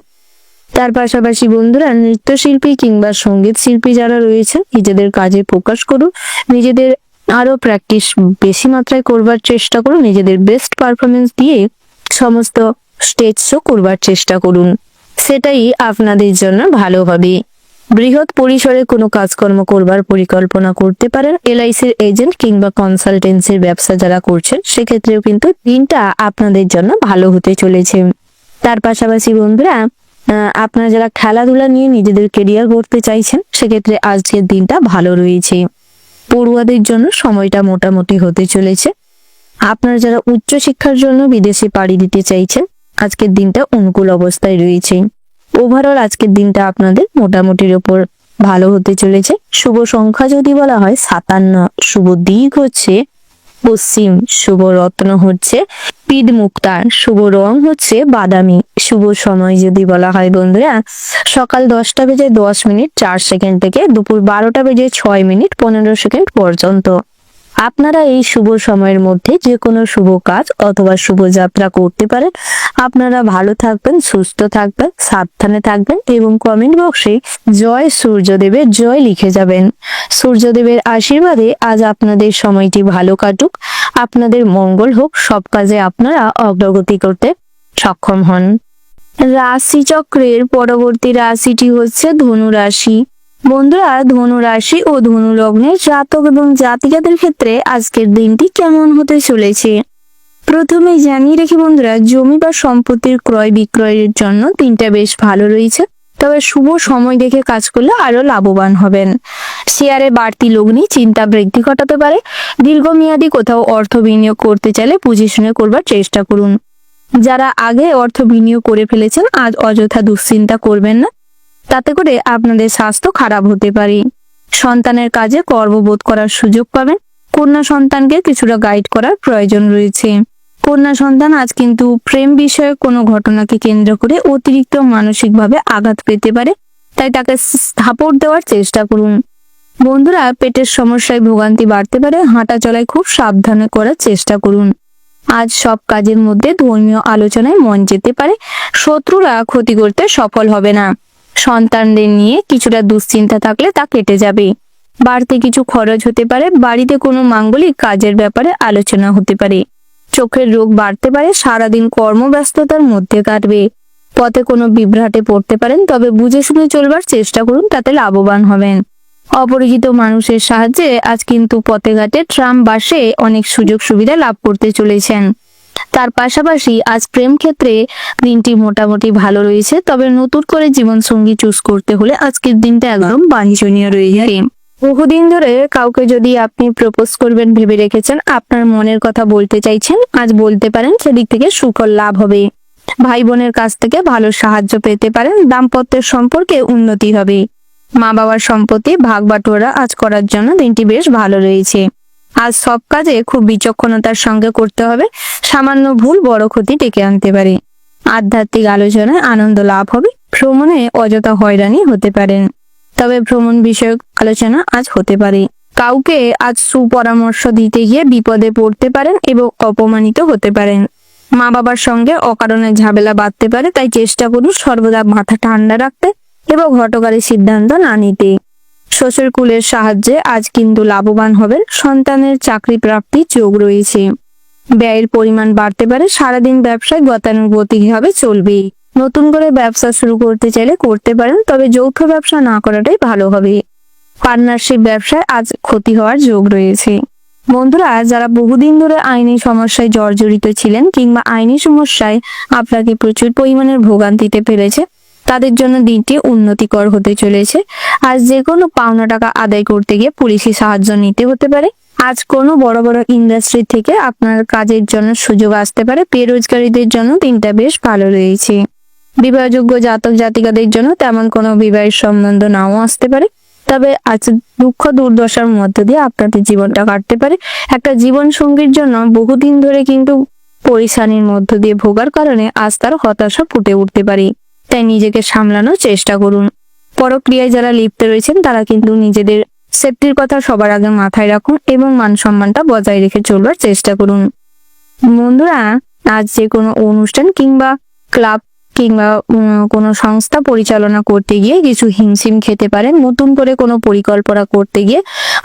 তার পাশাপাশি বন্ধুরা, নৃত্যশিল্পী কিংবা সঙ্গীত শিল্পী যারা রয়েছেন, নিজেদের কাজে ফোকাস করুন, নিজেদের আরো প্র্যাকটিস বেশি মাত্রায় করবার চেষ্টা করুন, নিজেদের বেস্ট পারফরমেন্স দিয়ে সমস্ত স্টেজ শো করবার চেষ্টা করুন, সেটাই আপনাদের জন্য ভালো হবে। বৃহৎ পরিসরে কোনো কাজকর্ম করবার পরিকল্পনা করতে পারেন। এলআইসির এজেন্ট কিংবা কনসালটেন্সির ব্যবসা যারা করছেন, সেক্ষেত্রেও কিন্তু দিনটা আপনাদের জন্য ভালো হতে চলেছে। তার পাশাপাশি বন্ধুরা, আপনারা যারা খেলাধুলা নিয়ে নিজেদের কেরিয়ার গড়তে চাইছেন, সেক্ষেত্রে আজকের দিনটা ভালো রয়েছে। পড়ুয়াদের জন্য সময়টা মোটামুটি হতে চলেছে। আপনারা যারা উচ্চশিক্ষার জন্য বিদেশে পাড়ি দিতে চাইছেন, আজকের দিনটা অনুকূল অবস্থায় রয়েছে। ওভারঅল আজকের দিনটা আপনাদের মোটামুটির ওপর ভালো হতে চলেছে। শুভ সংখ্যা যদি বলা হয় 57, শুভ দিক হচ্ছে পশ্চিম, শুভ রত্ন হচ্ছে পিদ মুক্তার, শুভ রং হচ্ছে বাদামি। শুভ সময় যদি বলা হয় বন্ধুরা, সকাল 10:10:04 থেকে দুপুর 12:06:15 পর্যন্ত। আপনারা এই শুভ সময়ের মধ্যে যে কোনো শুভ কাজ অথবা শুভ যাত্রা করতে পারেন। আপনারা ভালো থাকবেন, সুস্থ থাকবেন, সাবধানে থাকবেন এবং কমেন্ট বক্সে জয় সূর্যদেবের জয় লিখে যাবেন। সূর্যদেবের আশীর্বাদে আজ আপনাদের সময়টি ভালো কাটুক, আপনাদের মঙ্গল হোক, সব কাজে আপনারা অগ্রগতি করতে সক্ষম হন। রাশিচক্রের পরবর্তী রাশিটি হচ্ছে ধনু রাশি। বন্ধুরা, ধনু রাশি ও ধনু লগ্নের জাতক এবং জাতিকাদের ক্ষেত্রে আজকের দিনটি কেমন হতে চলেছে প্রথমে জানিয়ে রাখি বন্ধুরা, জমি বা সম্পত্তির ক্রয় বিক্রয়ের জন্য দিনটা বেশ ভালো রয়েছে, তবে শুভ সময় দেখে কাজ করলে আরো লাভবান হবেন। শেয়ারে বাড়তি লগ্নি চিন্তা বৃদ্ধি ঘটাতে পারে। দীর্ঘমেয়াদী কোথাও অর্থ বিনিয়োগ করতে চাইলে বুঝে শুনে করবার চেষ্টা করুন। যারা আগে অর্থ বিনিয়োগ করে ফেলেছেন, আজ অযথা দুশ্চিন্তা করবেন না, তাতে করে আপনাদের স্বাস্থ্য খারাপ হতে পারে। সন্তানের কাজে গর্ববোধ করার সুযোগ পাবেন। কন্যা সন্তানকে কিছুটা গাইড করার প্রয়োজন রয়েছে। কন্যা সন্তান আজ কিন্তু প্রেম বিষয়ে কোনো ঘটনাকে কেন্দ্র করে অতিরিক্ত মানসিকভাবে আঘাত পেতে পারে, তাই তাকে সাপোর্ট দেওয়ার চেষ্টা করুন। বন্ধুরা, পেটের সমস্যায় ভোগান্তি বাড়তে পারে, হাঁটা চলায় খুব সাবধানে করার চেষ্টা করুন। আজ সব কাজের মধ্যে ধর্মীয় আলোচনায় মন যেতে পারে। শত্রুরা ক্ষতি করতে সফল হবে না। সন্তানদের নিয়ে কিছুটা দুশ্চিন্তা থাকলে তা কেটে যাবে। বাড়তি কিছু খরচ হতে পারে। বাড়িতে কোনো মাঙ্গলিক কাজের ব্যাপারে আলোচনা হতে পারে। চোখের রোগ বাড়তে পারে। সারাদিন কর্মব্যস্ততার মধ্যে কাটবে। পথে কোনো বিভ্রাটে পড়তে পারেন, তবে বুঝে শুনে চলবার চেষ্টা করুন, তাতে লাভবান হবেন। অপরিচিত মানুষের সাহায্যে আজ কিন্তু পথে ঘাটে ট্রাম বাসে অনেক সুযোগ সুবিধা লাভ করতে চলেছেন। তার পাশাপাশি আজ প্রেম ক্ষেত্রে দিনটি মোটামুটি ভালো রয়েছে, তবে নতুন করে জীবন সঙ্গী চুজ করতে হলে আজকের দিনটা একদম বাঞ্ছনীয় রয়েছে। বহুদিন ধরে কাউকে যদি আপনি প্রপোজ করবেন ভেবে রেখেছেন, আপনার মনের কথা বলতে চাইছেন, আজ বলতে পারেন, সেদিক থেকে সুফল লাভ হবে। ভাই বোনের কাছ থেকে ভালো সাহায্য পেতে পারেন। দাম্পত্যের সম্পর্কে উন্নতি হবে। মা বাবার সম্পত্তি ভাগ বাটোয়ারা আজ করার জন্য দিনটি বেশ ভালো রয়েছে। আজ সব কাজে খুব বিচক্ষণতার সঙ্গে করতে হবে। সামান্য ভুল বড় ক্ষতি ডেকে আনতে পারে। আধ্যাত্মিক আলোচনায় আনন্দ লাভ হবে। ভ্রমণে অযথা হয়রানি হতে পারেন, তবে ভ্রমণ বিষয়ক আলোচনা আজ হতে পারে। কাউকে আজ সুপরামর্শ দিতে গিয়ে বিপদে পড়তে পারেন এবং অপমানিত হতে পারেন। মা বাবার সঙ্গে অকারণে ঝামেলা বাঁধতে পারে, তাই চেষ্টা করুন সর্বদা মাথা ঠান্ডা রাখতে এবং হঠকারী সিদ্ধান্ত না নিতে। শ্বশুর কুলের সাহায্যে আজ কিন্তু লাভবান হবেন। সন্তানের চাকরি প্রাপ্তির যোগ রয়েছে। ব্যয়ের পরিমাণ বাড়তে পারে। সারাদিন ব্যবসায় গতানুগতিকভাবে চলবে। নতুন করে ব্যবসা শুরু করতে চাইলে করতে পারেন, তবে যৌথ ব্যবসা না করাটাই ভালো হবে। পার্টনারশিপ ব্যবসায় আজ ক্ষতি হওয়ার যোগ রয়েছে। বন্ধুরা, যারা বহুদিন ধরে আইনি সমস্যায় জর্জরিত ছিলেন কিংবা আইনি সমস্যায় আপনাকে প্রচুর পরিমাণের ভোগান্তিতে ফেলেছে, তাদের জন্য দিনটি উন্নতিকর হতে চলেছে। আজ যে কোনো পাওনা টাকা আদায় করতে গিয়ে পুলিশি সাহায্য নিতে হতে পারে। আজ কোনো বড় বড় ইন্ডাস্ট্রি থেকে আপনার কাজের জন্য সুযোগ আসতে পারে। বেরোজগারীদের জন্য দিনটা বেশ ভালো রয়েছে। বিবাহযোগ্য জাতক জাতিকাদের জন্য তেমন কোনো বিবাহের সম্বন্ধ নাও আসতে পারে, তবে আজ দুঃখ দুর্দশার মধ্য দিয়ে আপনাদের জীবনটা কাটতে পারে। একটা জীবন সঙ্গীর জন্য বহুদিন ধরে কিন্তু পরেশানির মধ্য দিয়ে ভোগার কারণে আজ তার হতাশা ফুটে উঠতে পারে। তাই নিজেকে সামলানোর চেষ্টা করুন। পরক্রিয়ায় যারা লিপ্ত রয়েছেন তারা কিন্তু নিজেদের সেফটির কথা সবার আগে মাথায় রাখুন এবং মান সম্মানটা বজায় রেখে চলবার চেষ্টা করুন। বন্ধুরা, আজ যে কোনো অনুষ্ঠান কিংবা ক্লাব কিংবা কোনো সংস্থা পরিচালনা করতে গিয়ে কিছু হিমশিম খেতে পারেন। নতুন করে কোনো পরিকল্পনা করতে গিয়ে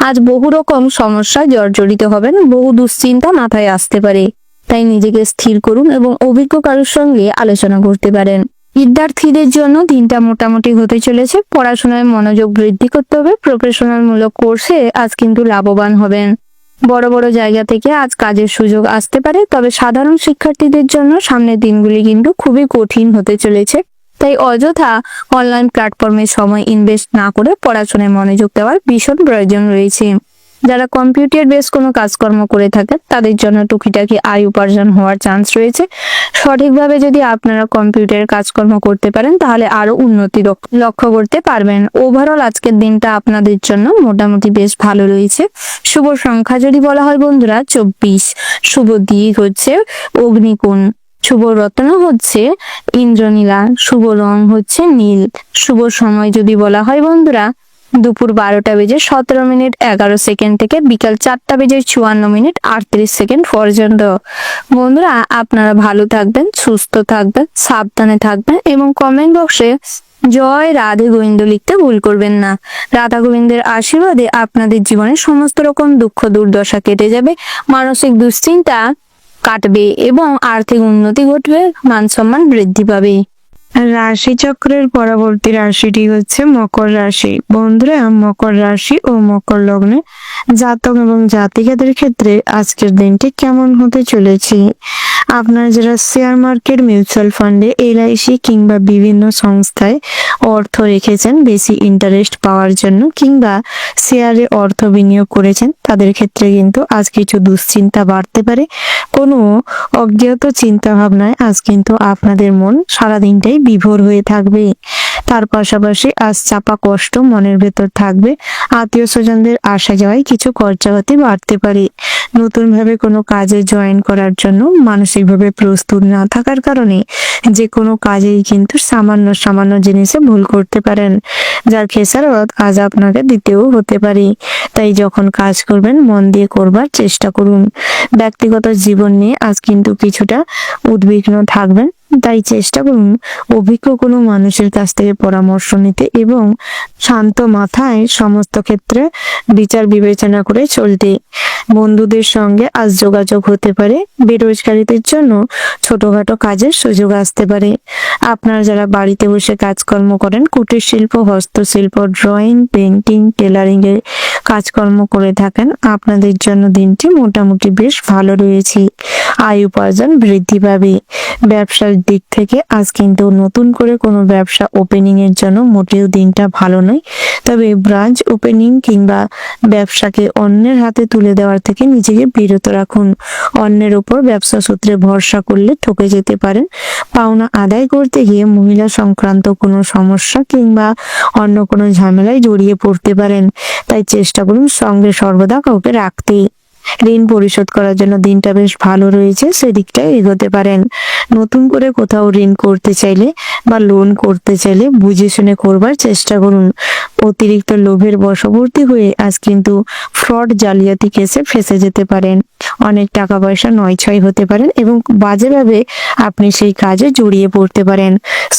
আজ বহু রকম সমস্যায় জর্জরিত হবেন। বহু দুশ্চিন্তা মাথায় আসতে পারে। তাই নিজেকে স্থির করুন এবং অভিজ্ঞ কারোর সঙ্গে আলোচনা করতে পারেন। বিদ্যার্থীদের জন্য দিনটা মোটামুটি হতে চলেছে। পড়াশোনায় মনোযোগ বৃদ্ধি করতে হবে। প্রফেশনাল মূলক কোর্সে আজ কিন্তু লাভবান হবেন। বড় বড় জায়গা থেকে আজ কাজের সুযোগ আসতে পারে, তবে সাধারণ শিক্ষার্থীদের জন্য সামনের দিনগুলি কিন্তু খুবই কঠিন হতে চলেছে। তাই অযথা অনলাইন প্ল্যাটফর্মে সময় ইনভেস্ট না করে পড়াশোনায় মনোযোগ দেওয়ার ভীষণ প্রয়োজন রয়েছে। যারা কম্পিউটার বেস কোনো কাজকর্ম করে থাকেন তাদের জন্য টুকিটাকি আয় উপার্জন হওয়ার চান্স রয়েছে। সঠিকভাবে যদি আপনারা কম্পিউটারের কাজকর্ম করতে পারেন তাহলে আরো উন্নতি লক্ষ্য করতে পারবেন। ওভারঅল আজকের দিনটা আপনাদের জন্য মোটামুটি বেশ ভালো রয়েছে। শুভ সংখ্যা যদি বলা হয় বন্ধুরা 24। শুভ দিক হচ্ছে অগ্নিকোণ। শুভ রত্ন হচ্ছে ইন্দ্রনীলা। শুভ রং হচ্ছে নীল। শুভ সময় যদি বলা হয় বন্ধুরা দুপুর 12:17:11 থেকে বিকাল 4:54:38 পর্যন্ত। বন্ধুরা, আপনারা ভালো থাকবেন, সুস্থ থাকবেন, সাবধানে থাকবেন এবং কমেন্ট বক্সে জয় রাধে গোবিন্দ লিখতে ভুল করবেন না। রাধা গোবিন্দের আশীর্বাদে আপনাদের জীবনে সমস্ত রকম দুঃখ দুর্দশা কেটে যাবে, মানসিক দুশ্চিন্তা কাটবে এবং আর্থিক উন্নতি ঘটবে, মান সম্মান বৃদ্ধি পাবে। রাশিচক্রের পরবর্তী রাশিটি হচ্ছে মকর রাশি। বন্ধুরা, মকর রাশি ও মকর লগ্নে জাতক এবং জাতিকাদের ক্ষেত্রে আজকের দিনটি কেমন হতে চলেছে। আপনারা যারা শেয়ার মার্কেট, মিউচুয়াল ফান্ডে, এলআইসি কিংবা বিভিন্ন সংস্থায় অর্থ রেখেছেন বেশি ইন্টারেস্ট পাওয়ার জন্য কিংবা শেয়ারে অর্থ বিনিয়োগ করেছেন, তাদের ক্ষেত্রে কিন্তু আজ কিছু দুশ্চিন্তা বাড়তে পারে। কোনো অজ্ঞাত চিন্তা ভাবনায় আজ কিন্তু আপনাদের মন সারাদিনটাই বিভোর হয়ে থাকবে। তার পাশাপাশি আজ চাপা কষ্ট মনের ভেতর থাকবে। আত্মীয় স্বজনদের আসা যাওয়ায় কিছু খরচাপাতি বাড়তে পারে। নতুন ভাবে কোনো কাজে জয়েন করার জন্য মানসিকভাবে প্রস্তুত না থাকার কারণে যে কোনো কাজেই কিন্তু সামান্য সামান্য জিনিসে ভুল করতে পারেন, যার খেসারত আজ আপনাকে দিতেও হতে পারে। তাই যখন কাজ করবেন মন দিয়ে করবার চেষ্টা করুন। ব্যক্তিগত জীবন নিয়ে আজ কিন্তু কিছুটা উদ্বিগ্ন থাকবেন, তাই চেষ্টা করুন অভিজ্ঞ কোনো মানুষের কাছ থেকে পরামর্শ নিতে এবং শান্ত মাথায় সমস্ত ক্ষেত্রে বিচার বিবেচনা করে চলতে। বন্ধুদের সঙ্গে আজ যোগাযোগ হতে পারে। বেরোজগারীদের জন্য ছোটখাটো কাজের সুযোগ আসতে পারে। আপনারা যারা বাড়িতে বসে কাজকর্ম করেন, কুটির শিল্প, হস্তশিল্প, ড্রয়িং, পেন্টিং, টেলারিং এর কাজকর্ম করে থাকেন, আপনাদের জন্য দিনটি মোটামুটি বেশ ভালো রয়েছে। আয় উপার্জন বৃদ্ধি পাবে। ব্যবসার দিক থেকে আজ কিন্তু নতুন করে কোনো ব্যবসা ওপেনিং এর জন্য মোটেও দিনটা ভালো নয়। তবে ব্রাঞ্চ ওপেনিং কিংবা ব্যবসাকে অন্যের হাতে তুলে দেওয়ার থেকে নিজেকে বিরত রাখুন। অন্যের উপর ব্যবসা সূত্রে ভরসা করলে ঠকে যেতে পারেন। পাওনা আদায় করতে গিয়ে মহিলা সংক্রান্ত কোনো সমস্যা কিংবা অন্য কোনো ঝামেলায় জড়িয়ে পড়তে পারেন। তাই চেষ্টা করুন সঙ্গে সর্বদা কাউকে রাখতে। ঋণ পরিশোধ করার জন্য দিনটা বেশ ভালো রয়েছে, সেদিকটাই এগোতে পারেন। নতুন করে কোথাও ঋণ করতে চাইলে বা লোন করতে চাইলে বুঝে শুনে করবার চেষ্টা করুন। অতিরিক্ত লোভের বশবর্তী হয়ে আজ কিন্তু ফ্রড জালিয়াতি কেসে ফেঁসে যেতে পারেন। অনেক টাকা পয়সা নয়ছয় হতে পারেন এবং বাজেভাবে আপনি সেই কাজে জড়িয়ে পড়তে পারেন।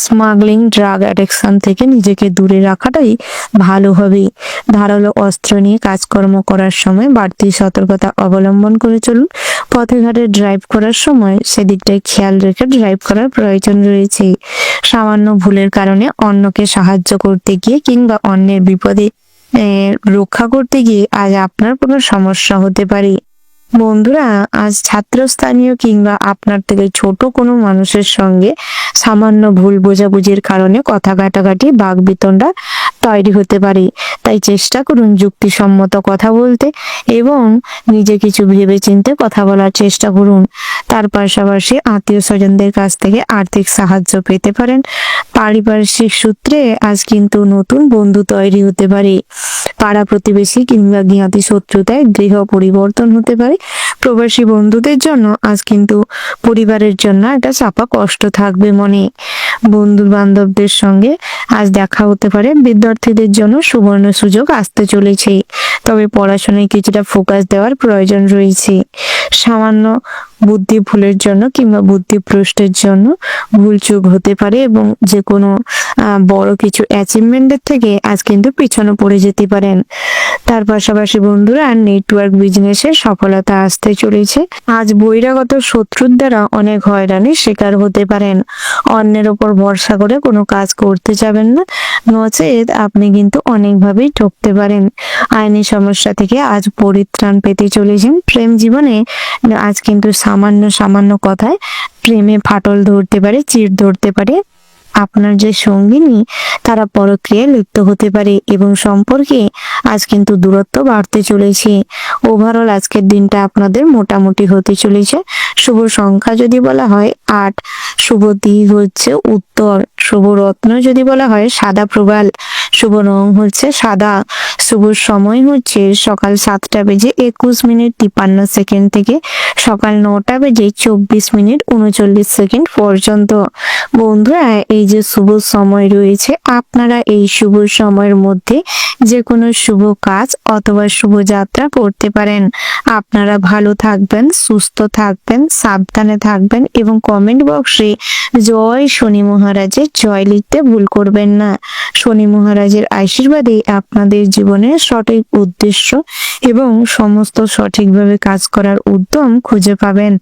স্মাগলিং, ড্রাগ অ্যাডিকশন থেকে নিজেকে দূরে রাখাটাই ভালো হবে। ধারালো অস্ত্র নিয়ে কাজকর্ম করার সময় বাড়তি সতর্কতা অবলম্বন করে চলুন। পথে ঘাটে ড্রাইভ করার সময় সেদিকটায় খেয়াল রেখে ড্রাইভ করার প্রয়োজন রয়েছে। সামান্য ভুলের কারণে অন্যকে সাহায্য করতে গিয়ে কিংবা অন্যের বিপদে রক্ষা করতে গিয়ে আজ আপনার কোনো সমস্যা হতে পারে। বন্ধুরা, আজ ছাত্রস্থানীয় কিংবা আপনার থেকে ছোট কোনো মানুষের সঙ্গে সামান্য ভুল বোঝাবুঝির কারণে কথা কাটাকাটি, বাকবিতণ্ডা তৈরি হতে পারে। তাই চেষ্টা করুন যুক্তিসম্মত কথা বলতে এবং নিজে কিছু ভেবেচিন্তে কথা বলার চেষ্টা করুন। তার পাশাপাশি আত্মীয় স্বজনদের কাছ থেকে আর্থিক সাহায্য পেতে পারেন। পারিপার্শ্বিক সূত্রে আজ কিন্তু নতুন বন্ধু তৈরি হতে পারে। পাড়া প্রতিবেশী কিংবা জ্ঞাতি শত্রুতায় গৃহ পরিবর্তন হতে পারে। প্রবাসী বন্ধুদের জন্য আজ কিন্তু পরিবারের জন্য একটা চাপা কষ্ট থাকবে মনে। বন্ধু বান্ধবদের সঙ্গে আজ দেখা হতে পারে। বিদ্যার্থীদের জন্য সুবর্ণ সুযোগ আসতে চলেছে, তবে পড়াশোনায় কিছুটা ফোকাস দেওয়ার প্রয়োজন রয়েছে। সামান্য বুদ্ধি ভুলের জন্য কিংবা বুদ্ধিভ্রষ্টের জন্য ভুলচুক হতে পারে এবং যে কোনো বড় কিছু অ্যাচিভমেন্টের থেকে আজ কিন্তু পিছনে পড়ে যেতে পারেন। তার পাশাপাশি বন্ধুরা, নেটওয়ার্ক বিজনেসে সফলতা আসতে চলেছে। আজ বহিরাগত শত্রুর দ্বারা অনেক হয়রানির শিকার হতে পারেন। অন্যের ওপর ভরসা করে কোনো কাজ করতে যাবেন না, নচেত আপনি কিন্তু অনেকভাবেই ঠকতে পারেন। আইনি সমস্যা থেকে আজ পরিত্রাণ পেতে চলেছেন। প্রেম জীবনে আজ কিন্তু সামান্য সামান্য কথায় প্রেমে ফাটল ধরতে পারে, চিড় ধরতে পারে। আপনার যে সঙ্গিনী তারা পরক্রিয়ায় লিপ্ত হতে পারে এবং সম্পর্কে আজ কিন্তু দূরত্ব বাড়তে চলেছে। ওভারঅল আজকের দিনটা আপনাদের মোটামুটি হতে চলেছে। শুভ সংখ্যা যদি বলা হয় 8, শুভ দিক হচ্ছে উত্তর, শুভ রত্ন যদি বলা হয় সাদা প্রবাল, শুভ রং হচ্ছে সাদা, শুভ সময় হচ্ছে সকাল 7:21 থেকে সকাল 9:24 পর্যন্ত। বন্ধুরা, এই যে শুভ সময় রয়েছে, আপনারা এই শুভ সময়ের মধ্যে যে কোনো শুভ কাজ অথবা শুভ যাত্রা করতে পারেন। আপনারা ভালো থাকবেন, সুস্থ থাকবেন, সাবধানে থাকবেন এবং কমেন্ট বক্সে জয় শনি মহারাজের জয় লিখতে ভুল করবেন না। শনি মহারাজের আশীর্বাদে আপনাদের জীবনের সঠিক উদ্দেশ্য এবং সমস্ত সঠিকভাবে কাজ করার উদ্যম খুঁজে পাবেন।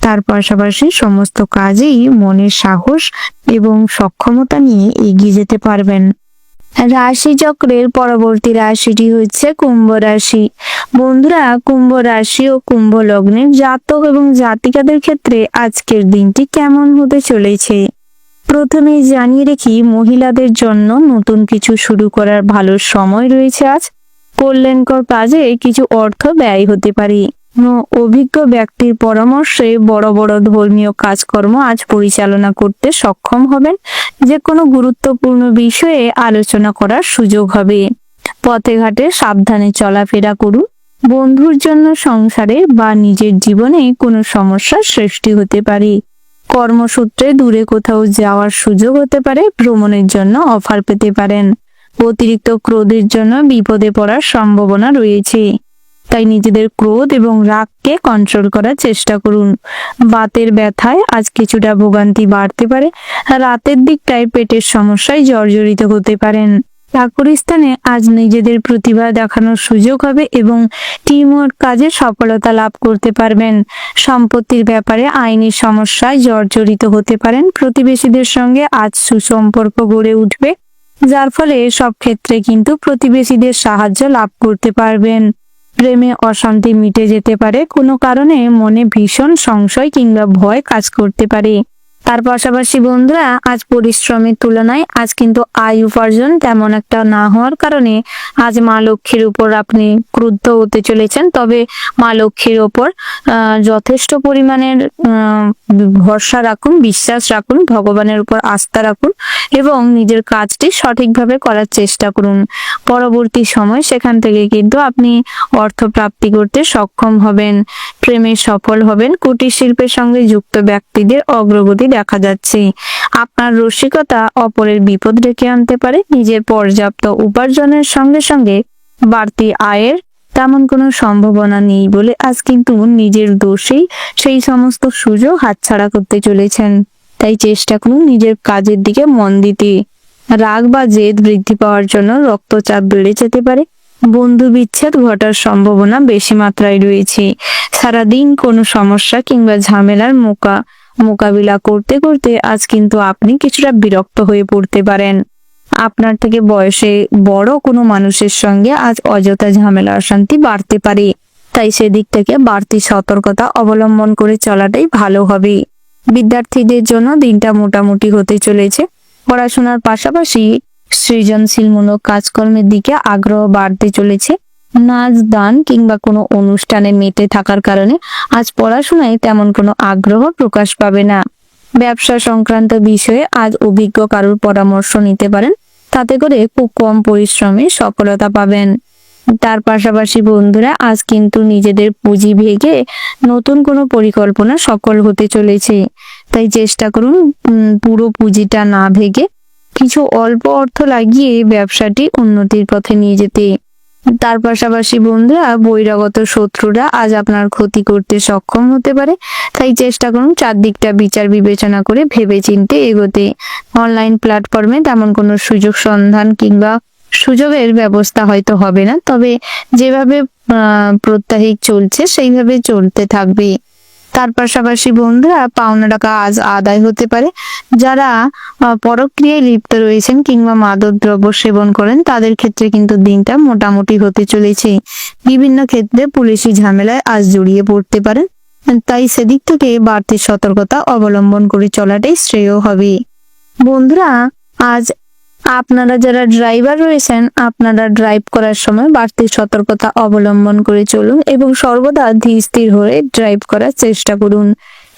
তার পাশাপাশি সমস্ত কাজেই মনের সাহস এবং সক্ষমতা নিয়ে এগিয়ে যেতে পারবেন। রাশি চক্রের পরবর্তী রাশিটি হচ্ছে কুম্ভ রাশি। বন্ধুরা, কুম্ভ রাশি ও কুম্ভ লগ্নের জাতক এবং জাতিকাদের ক্ষেত্রে আজকের দিনটি কেমন হতে চলেছে। প্রথমেই জানিয়ে রাখি, মহিলাদের জন্য নতুন কিছু শুরু করার ভালো সময় রয়েছে। আজ কল্যাণকর কাজে কিছু অর্থ ব্যয় হতে পারে। অভিজ্ঞ ব্যক্তির পরামর্শে বড় বড় ধর্মীয় কাজকর্ম আজ পরিচালনা করতে সক্ষম হবেন। যে কোনো গুরুত্বপূর্ণ বিষয়ে আলোচনা করার সুযোগ হবে। পথে ঘাটে সাবধানে চলাফেরা করুন। বন্ধুর জন্য সংসারে বা নিজের জীবনে কোনো সমস্যার সৃষ্টি হতে পারে। কর্মসূত্রে দূরে কোথাও যাওয়ার সুযোগ হতে পারে। ভ্রমণের জন্য অফার পেতে পারেন। অতিরিক্ত ক্রোধের জন্য বিপদে পড়ার সম্ভাবনা রয়েছে, তাই নিজেদের ক্রোধ এবং রাগকে কন্ট্রোল করার চেষ্টা করুন। বাতের ব্যথায় আজ কিছুটা ভোগান্তি বাড়তে পারে। রাতের দিকটায় পেটের সমস্যায় জর্জরিত হতে পারেন। চাকরি স্থানে আজ নিজেদের প্রতিভা দেখানোর সুযোগ হবে এবং টিমওয়ার্ক কাজে সফলতা লাভ করতে পারবেন। সম্পত্তির ব্যাপারে আইনি সমস্যায় জর্জরিত হতে পারেন। প্রতিবেশীদের সঙ্গে আজ সুসম্পর্ক গড়ে উঠবে, যার ফলে সব ক্ষেত্রে কিন্তু প্রতিবেশীদের সাহায্য লাভ করতে পারবেন। প্রেমে অশান্তি মিটে যেতে পারে। কোনো কারণে মনে ভীষণ সংশয় কিংবা ভয় কাজ করতে পারে। তার পাশাপাশি বন্ধুরা, আজ পরিশ্রমের তুলনায় আজ কিন্তু আয় উপার্জন তেমন একটা না হওয়ার কারণে আজ মা লক্ষ্মীর উপর আপনি ক্রুদ্ধ হতে চলেছেন। তবে মা লক্ষ্মীর ওপর যথেষ্ট পরিমাণের ভরসা রাখুন, বিশ্বাস রাখুন, ভগবানের উপর আস্থা রাখুন এবং নিজের কাজটি সঠিকভাবে করার চেষ্টা করুন। পরবর্তী সময় সেখান থেকে কিন্তু আপনি অর্থ প্রাপ্তি করতে সক্ষম হবেন। প্রেমে সফল হবেন। কুটির শিল্পের সঙ্গে যুক্ত ব্যক্তিদের অগ্রগতি দেখা যাচ্ছে। আপনার রসিকতা অপরের বিপদ ডেকে আনতে পারে। নিজের পর্যাপ্ত উপার্জনের সঙ্গে সঙ্গে বাড়তি আয়ের তেমন কোনো সম্ভাবনা নেই বলে আজ কিন্তু নিজের দোষেই সেই সমস্ত সুযোগ হাতছাড়া করতে চলেছেন। তাই চেষ্টা করুন নিজের কাজের দিকে মন দিতে। রাগ বা জেদ বৃদ্ধি পাওয়ার জন্য রক্তচাপ বেড়ে যেতে পারে। বন্ধু বিচ্ছেদ ঘটার সম্ভাবনা বেশি মাত্রায় রয়েছে। সারাদিন কোনো সমস্যা কিংবা ঝামেলার মোকাবিলা করতে করতে আজ কিন্তু আপনি কিছুটা বিরক্ত হয়ে পড়তে পারেন। আপনার থেকে বয়সে বড় কোনো মানুষের সঙ্গে আজ অযথা ঝামেলা অশান্তি বাড়তে পারে। তাই সেদিক থেকে বাড়তি সতর্কতা অবলম্বন করে চলাটাই ভালো হবে। বিদ্যার্থীদের জন্য দিনটা মোটামুটি হতে চলেছে। পড়াশোনার পাশাপাশি সৃজনশীলমূলক কাজকর্মের দিকে আগ্রহ বাড়তে চলেছে। নাচ গান কিংবা কোনো অনুষ্ঠানে মেতে থাকার কারণে আজ পড়াশোনায় তেমন কোনো আগ্রহ প্রকাশ পাবে না। ব্যবসা সংক্রান্ত বিষয়ে আজ অভিজ্ঞ কারোর পরামর্শ নিতে পারেন, তাতে করে খুব কম পরিশ্রমে সফলতা পাবেন। তার পাশাপাশি বন্ধুরা আজ কিন্তু নিজেদের পুঁজি ভেঙে নতুন কোনো পরিকল্পনা সফল হতে চলেছে। তাই চেষ্টা করুন পুরো পুঁজিটা না ভেঙে কিছু অল্প অর্থ লাগিয়ে ব্যবসাটি উন্নতির পথে নিয়ে যেতে। তার পাশাপাশি বন্ধুরা বহিরাগত শত্রুরা আজ আপনার ক্ষতি করতে সক্ষম হতে পারে। তাই চেষ্টা করুন চারদিকটা বিচার বিবেচনা করে ভেবেচিন্তে এগোতে। অনলাইন প্ল্যাটফর্মে তেমন কোনো সুযোগ সন্ধান কিংবা সুযোগের ব্যবস্থা হয়তো হবে না, তবে যেভাবে প্রত্যাহিক চলছে সেইভাবে চলতে থাকবে। তার পাশাপাশি বন্ধুরা পাওনা টাকা আজ আদায় হতে পারে। যারা পরক্রিয়ায় লিপ্ত রয়েছেন কিংবা মাদকদ্রব্য সেবন করেন তাদের ক্ষেত্রে কিন্তু দিনটা মোটামুটি হতে চলেছে। বিভিন্ন ক্ষেত্রে পুলিশি ঝামেলায় আজ জড়িয়ে পড়তে পারেন। তাই সেদিক থেকে বাড়তি সতর্কতা অবলম্বন করে চলাটাই শ্রেয় হবে। বন্ধুরা আজ আপনারা যারা ড্রাইভার রয়েছেন, আপনারা ড্রাইভ করার সময় বাড়তি সতর্কতা অবলম্বন করে চলুন এবং সর্বদা ধীর স্থির হয়ে ড্রাইভ করার চেষ্টা করুন।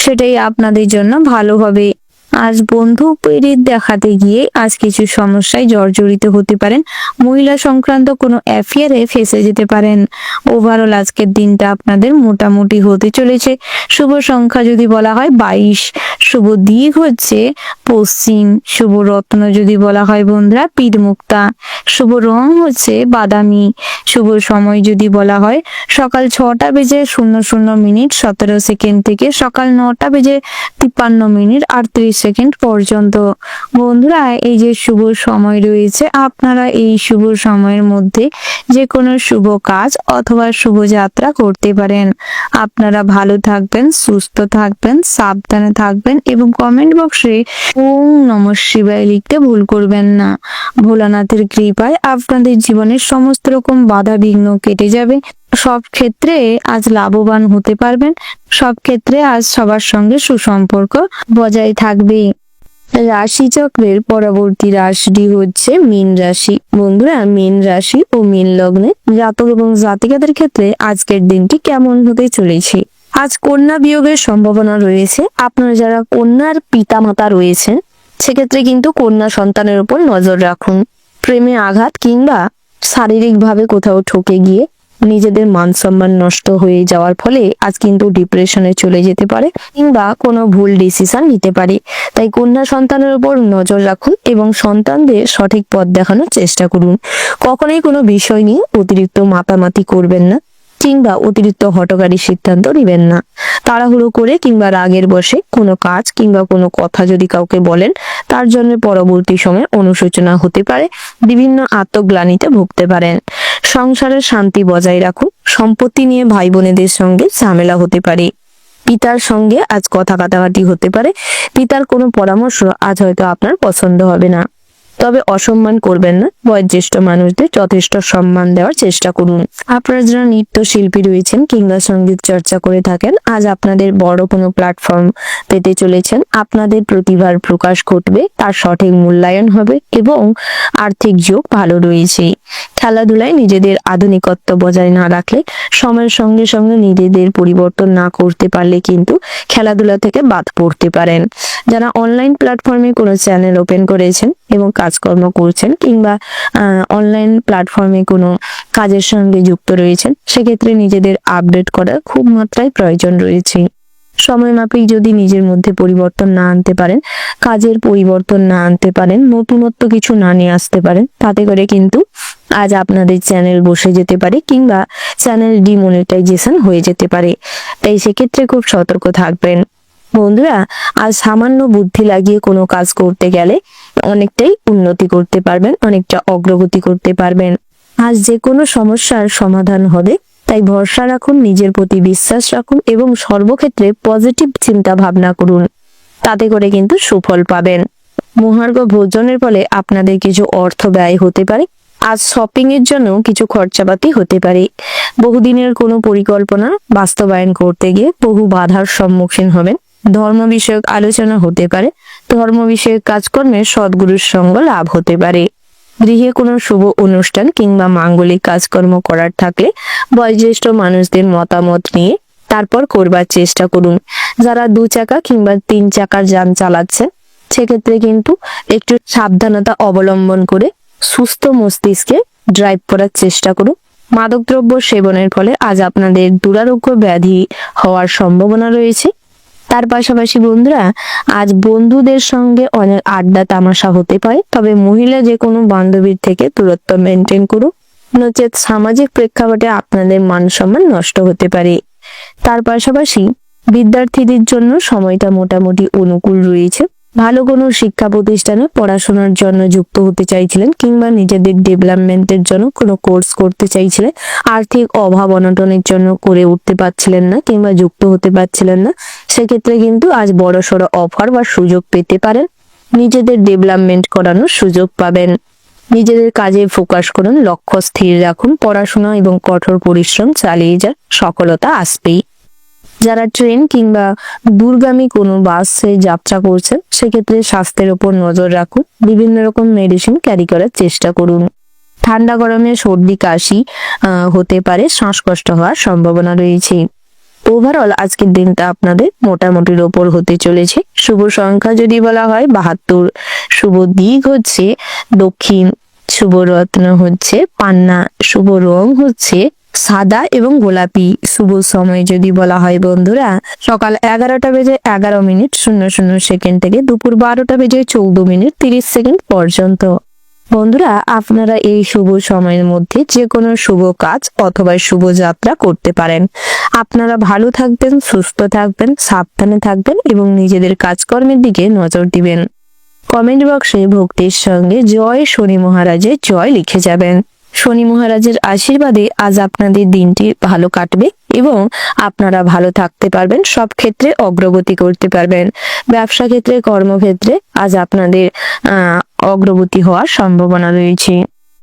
সেটাই আপনাদের জন্য ভালো হবে। আজ বন্ধু পীড়িত দেখাতে গিয়ে আজ কিছু সমস্যায় জর্জরিত হতে পারেন। মহিলা সংক্রান্ত কোনো অ্যাফেয়ারে ফেসে যেতে পারেন। ওভারঅল আজকের দিনটা আপনাদের মোটামুটি হতে চলেছে। শুভ সংখ্যা যদি বলা হয় 22, শুভ দিক হচ্ছে পশ্চিম, শুভ রত্ন যদি বলা হয় বন্ধুরা পীর মুক্তা, শুভ রং হচ্ছে বাদামি, শুভ সময় যদি বলা হয় সকাল 6টা বেজে 00 মিনিট 17 সেকেন্ড থেকে সকাল 9টা বেজে 53 মিনিট 38 সেকেন্ড পর্যন্ত। বন্ধুরা এই যে শুভ সময় রয়েছে, আপনারা এই শুভ সময়ের মধ্যে যে কোনো শুভ কাজ অথবা শুভ যাত্রা করতে পারেন। আপনারা ভালো থাকবেন, সুস্থ থাকবেন, সাবধানে থাকবেন এবং কমেন্ট বক্সে ওম নমঃ শিবায় লিখতে ভুল করবেন না। ভোলানাথের কৃপায় আপনাদের জীবনের সমস্ত রকম বাধা বিঘ্ন কেটে যাবে। সব ক্ষেত্রে আজ লাভবান হতে পারবেন। সব ক্ষেত্রে আজ সবার সঙ্গে সুসম্পর্ক বজায় থাকবে। রাশি চক্রের পরবর্তী রাশিটি হচ্ছে মীন রাশি। বন্ধুরা মীন রাশি ও মীন লগ্নে জাতক এবং জাতিকাদের ক্ষেত্রে আজকের দিনটি কেমন হতে চলেছে? আজ কন্যা বিয়োগের সম্ভাবনা রয়েছে। আপনারা যারা কন্যার পিতা মাতা রয়েছেন সেক্ষেত্রে কিন্তু কন্যা সন্তানের উপর নজর রাখুন। প্রেমে আঘাত কিংবা শারীরিকভাবে কোথাও ঠকে গিয়ে নিজেদের মান সম্মান নষ্ট হয়ে যাওয়ার ফলে আজ কিন্তু ডিপ্রেশনে চলে যেতে পারে কিংবা কোনো ভুল ডিসিশন নিতে পারে। তাই কন্যা সন্তানের উপর নজর রাখুন এবং সন্তানদের সঠিক পথ দেখানোর চেষ্টা করুন। কখনোই কোনো বিষয় নিয়ে অতিরিক্ত মাতামাতি করবেন না কিংবা অতিরিক্ত হঠকারী সিদ্ধান্ত নেবেন না। তাড়াহুড়ো করে কিংবা রাগের বশে কোনো কাজ কিংবা কোনো কথা যদি কাউকে বলেন তার জন্য পরবর্তী সময়ে অনুশোচনা হতে পারে, বিভিন্ন আত্মগ্লানিতে ভুগতে পারেন। সংসারের শান্তি বজায় রাখুন। সম্পত্তি নিয়ে ভাই বোনেদের সঙ্গে ঝামেলা হতে পারে। পিতার সঙ্গে আজ কথা কাটাকাটি হতে পারে। পিতার কোনো পরামর্শ আজ হয়তো আপনার পছন্দ হবে না, তবে অসম্মান করবেন না। বয়োজ্যেষ্ঠ মানুষদের যথেষ্ট সম্মান দেওয়ার চেষ্টা করুন। আপনারা যারা নৃত্য শিল্পী রয়েছেন কিংবা সঙ্গীত চর্চা করে থাকেন আজ আপনাদের বড় কোনো প্ল্যাটফর্ম পেতে চলেছেন। আপনাদের প্রতিভার প্রকাশ ঘটবে, তার সঠিক মূল্যায়ন হবে এবং আর্থিক যোগ ভালো রয়েছে। খেলাধুলায় নিজেদের আধুনিকত্ব বজায় না রাখলে, সময়ের সঙ্গে সঙ্গে নিজেদের পরিবর্তন না করতে পারলে কিন্তু খেলাধুলা থেকে বাদ পড়তে পারেন। যারা অনলাইন প্ল্যাটফর্মে কোনো চ্যানেল ওপেন করেছেন এবং কাজকর্ম করছেন কিংবা অনলাইন প্ল্যাটফর্মে কোনো কাজের সঙ্গে যুক্ত রয়েছেন সেক্ষেত্রে নিজেদের আপডেট করার খুব মাত্রায় প্রয়োজন রয়েছে। সময় মাফিক যদি নিজের মধ্যে পরিবর্তন না আনতে পারেন, কাজের পরিবর্তন না আনতে পারেন, নতুনত্ব কিছু না নিয়ে আসতে পারেন, তাতে করে কিন্তু আজ আপনাদের চ্যানেল বসে যেতে পারে কিংবা চ্যানেল ডিমনিটাইজেশন হয়ে যেতে পারে। তাই সেক্ষেত্রে খুব সতর্ক থাকবেন। বন্ধুরা, আজ সামান্য বুদ্ধি লাগিয়ে কোনো কাজ করতে গেলে অনেকটাই উন্নতি করতে পারবেন, অনেকটা অগ্রগতি করতে পারবেন। আজ যে কোনো সমস্যার সমাধান হবে, তাই ভরসা রাখুন, নিজের প্রতি বিশ্বাস রাখুন এবং সর্বক্ষেত্রে পজিটিভ চিন্তা ভাবনা করুন, তাতে করে কিন্তু সুফল পাবেন। মহার্ঘ ভোজনের ফলে আপনাদের কিছু অর্থ ব্যয় হতে পারে। আজ শপিং এর জন্য কিছু খরচাপাতি হতে পারে। বহুদিনের কোনো পরিকল্পনা বাস্তবায়ন করতে গিয়ে বহু বাধার সম্মুখীন হবেন। ধর্ম বিষয়ক আলোচনা হতে পারে। ধর্ম বিষয়ক কাজকর্মে সদ্গুরুর সঙ্গ লাভ হতে পারে। গৃহে কোনো শুভ অনুষ্ঠান কিংবা মাঙ্গলিক কাজকর্ম করার থাকলে বয়োজ্যেষ্ঠ মানুষদের মতামত নিয়ে তারপর করবার চেষ্টা করুন। যারা 2 চাকা কিংবা 3 চাকার যান চালাচ্ছেন, সেক্ষেত্রে কিন্তু একটু সাবধানতা অবলম্বন করে সুস্থ মস্তিষ্কে ড্রাইভ করার চেষ্টা করুন। মাদকদ্রব্য সেবনের ফলে আজ আপনাদের দুরারোগ্য ব্যাধি হওয়ার সম্ভাবনা রয়েছে। তার পাশাপাশি বন্ধুরা, আজ বন্ধুদের সঙ্গে অনেক আড্ডা তামাশা হতে পারে, তবে মহিলা যে কোনো বান্ধবীর থেকে দূরত্ব মেনটেন করুন, নচেত সামাজিক প্রেক্ষাপটে আপনাদের মান সম্মান নষ্ট হতে পারে। তার পাশাপাশি বিদ্যার্থীদের জন্য সময়টা মোটামুটি অনুকূল রয়েছে। ভালো কোনো শিক্ষা প্রতিষ্ঠানে পড়াশোনার জন্য যুক্ত হতে চাইছিলেন কিংবা নিজেদের ডেভেলপমেন্টের জন্য কোনো কোর্স করতে চাইছিলেন, আর্থিক অভাব অনটনের জন্য করে উঠতে পারছিলেন না কিংবা যুক্ত হতে পারছিলেন না, সেক্ষেত্রে কিন্তু আজ বড়সড় অফার বা সুযোগ পেতে পারেন। নিজেদের ডেভেলপমেন্ট করানোর সুযোগ পাবেন। নিজেদের কাজে ফোকাস করুন, লক্ষ্য স্থির রাখুন, পড়াশোনা এবং কঠোর পরিশ্রম চালিয়ে যান, সফলতা আসবেই। যারা ট্রেন কিংবা দূরগামী কোনো বাসে যাত্রা করছেন, সেক্ষেত্রে স্বাস্থ্যের উপর নজর রাখুন। বিভিন্ন রকম মেডিসিন ক্যারি করার চেষ্টা করুন। ঠান্ডা গরমে সর্দি কাশি হতে পারে, শ্বাসকষ্ট হওয়ার সম্ভাবনা রয়েছে। ওভারঅল আজকের দিনটা আপনাদের মোটামুটির ওপর হতে চলেছে। শুভ সংখ্যা যদি বলা হয় 72, শুভ দিক হচ্ছে দক্ষিণ, শুভ রত্ন হচ্ছে পান্না, শুভ রং হচ্ছে সাদা এবং গোলাপি। শুভ সময় যদি বলা হয় বন্ধুরা, সকাল 11:11:00 থেকে দুপুর 12:14:30 পর্যন্ত। বন্ধুরা, আপনারা এই শুভ সময়ের মধ্যে যে কোনো শুভ কাজ অথবা শুভ যাত্রা করতে পারেন। আপনারা ভালো থাকবেন, সুস্থ থাকবেন, সাবধানে থাকবেন এবং নিজেদের কাজকর্মের দিকে নজর দিবেন। কমেন্ট বক্সে ভক্তির সঙ্গে জয় শনি মহারাজের জয় লিখে যাবেন। শনি মহারাজের আশীর্বাদে আজ আপনাদের দিনটি ভালো কাটবে এবং আপনারা ভালো থাকতে পারবেন, সব ক্ষেত্রে অগ্রগতি করতে পারবেন। ব্যবসা ক্ষেত্রে, কর্মক্ষেত্রে আজ আপনাদের অগ্রগতি হওয়ার সম্ভাবনা রয়েছে।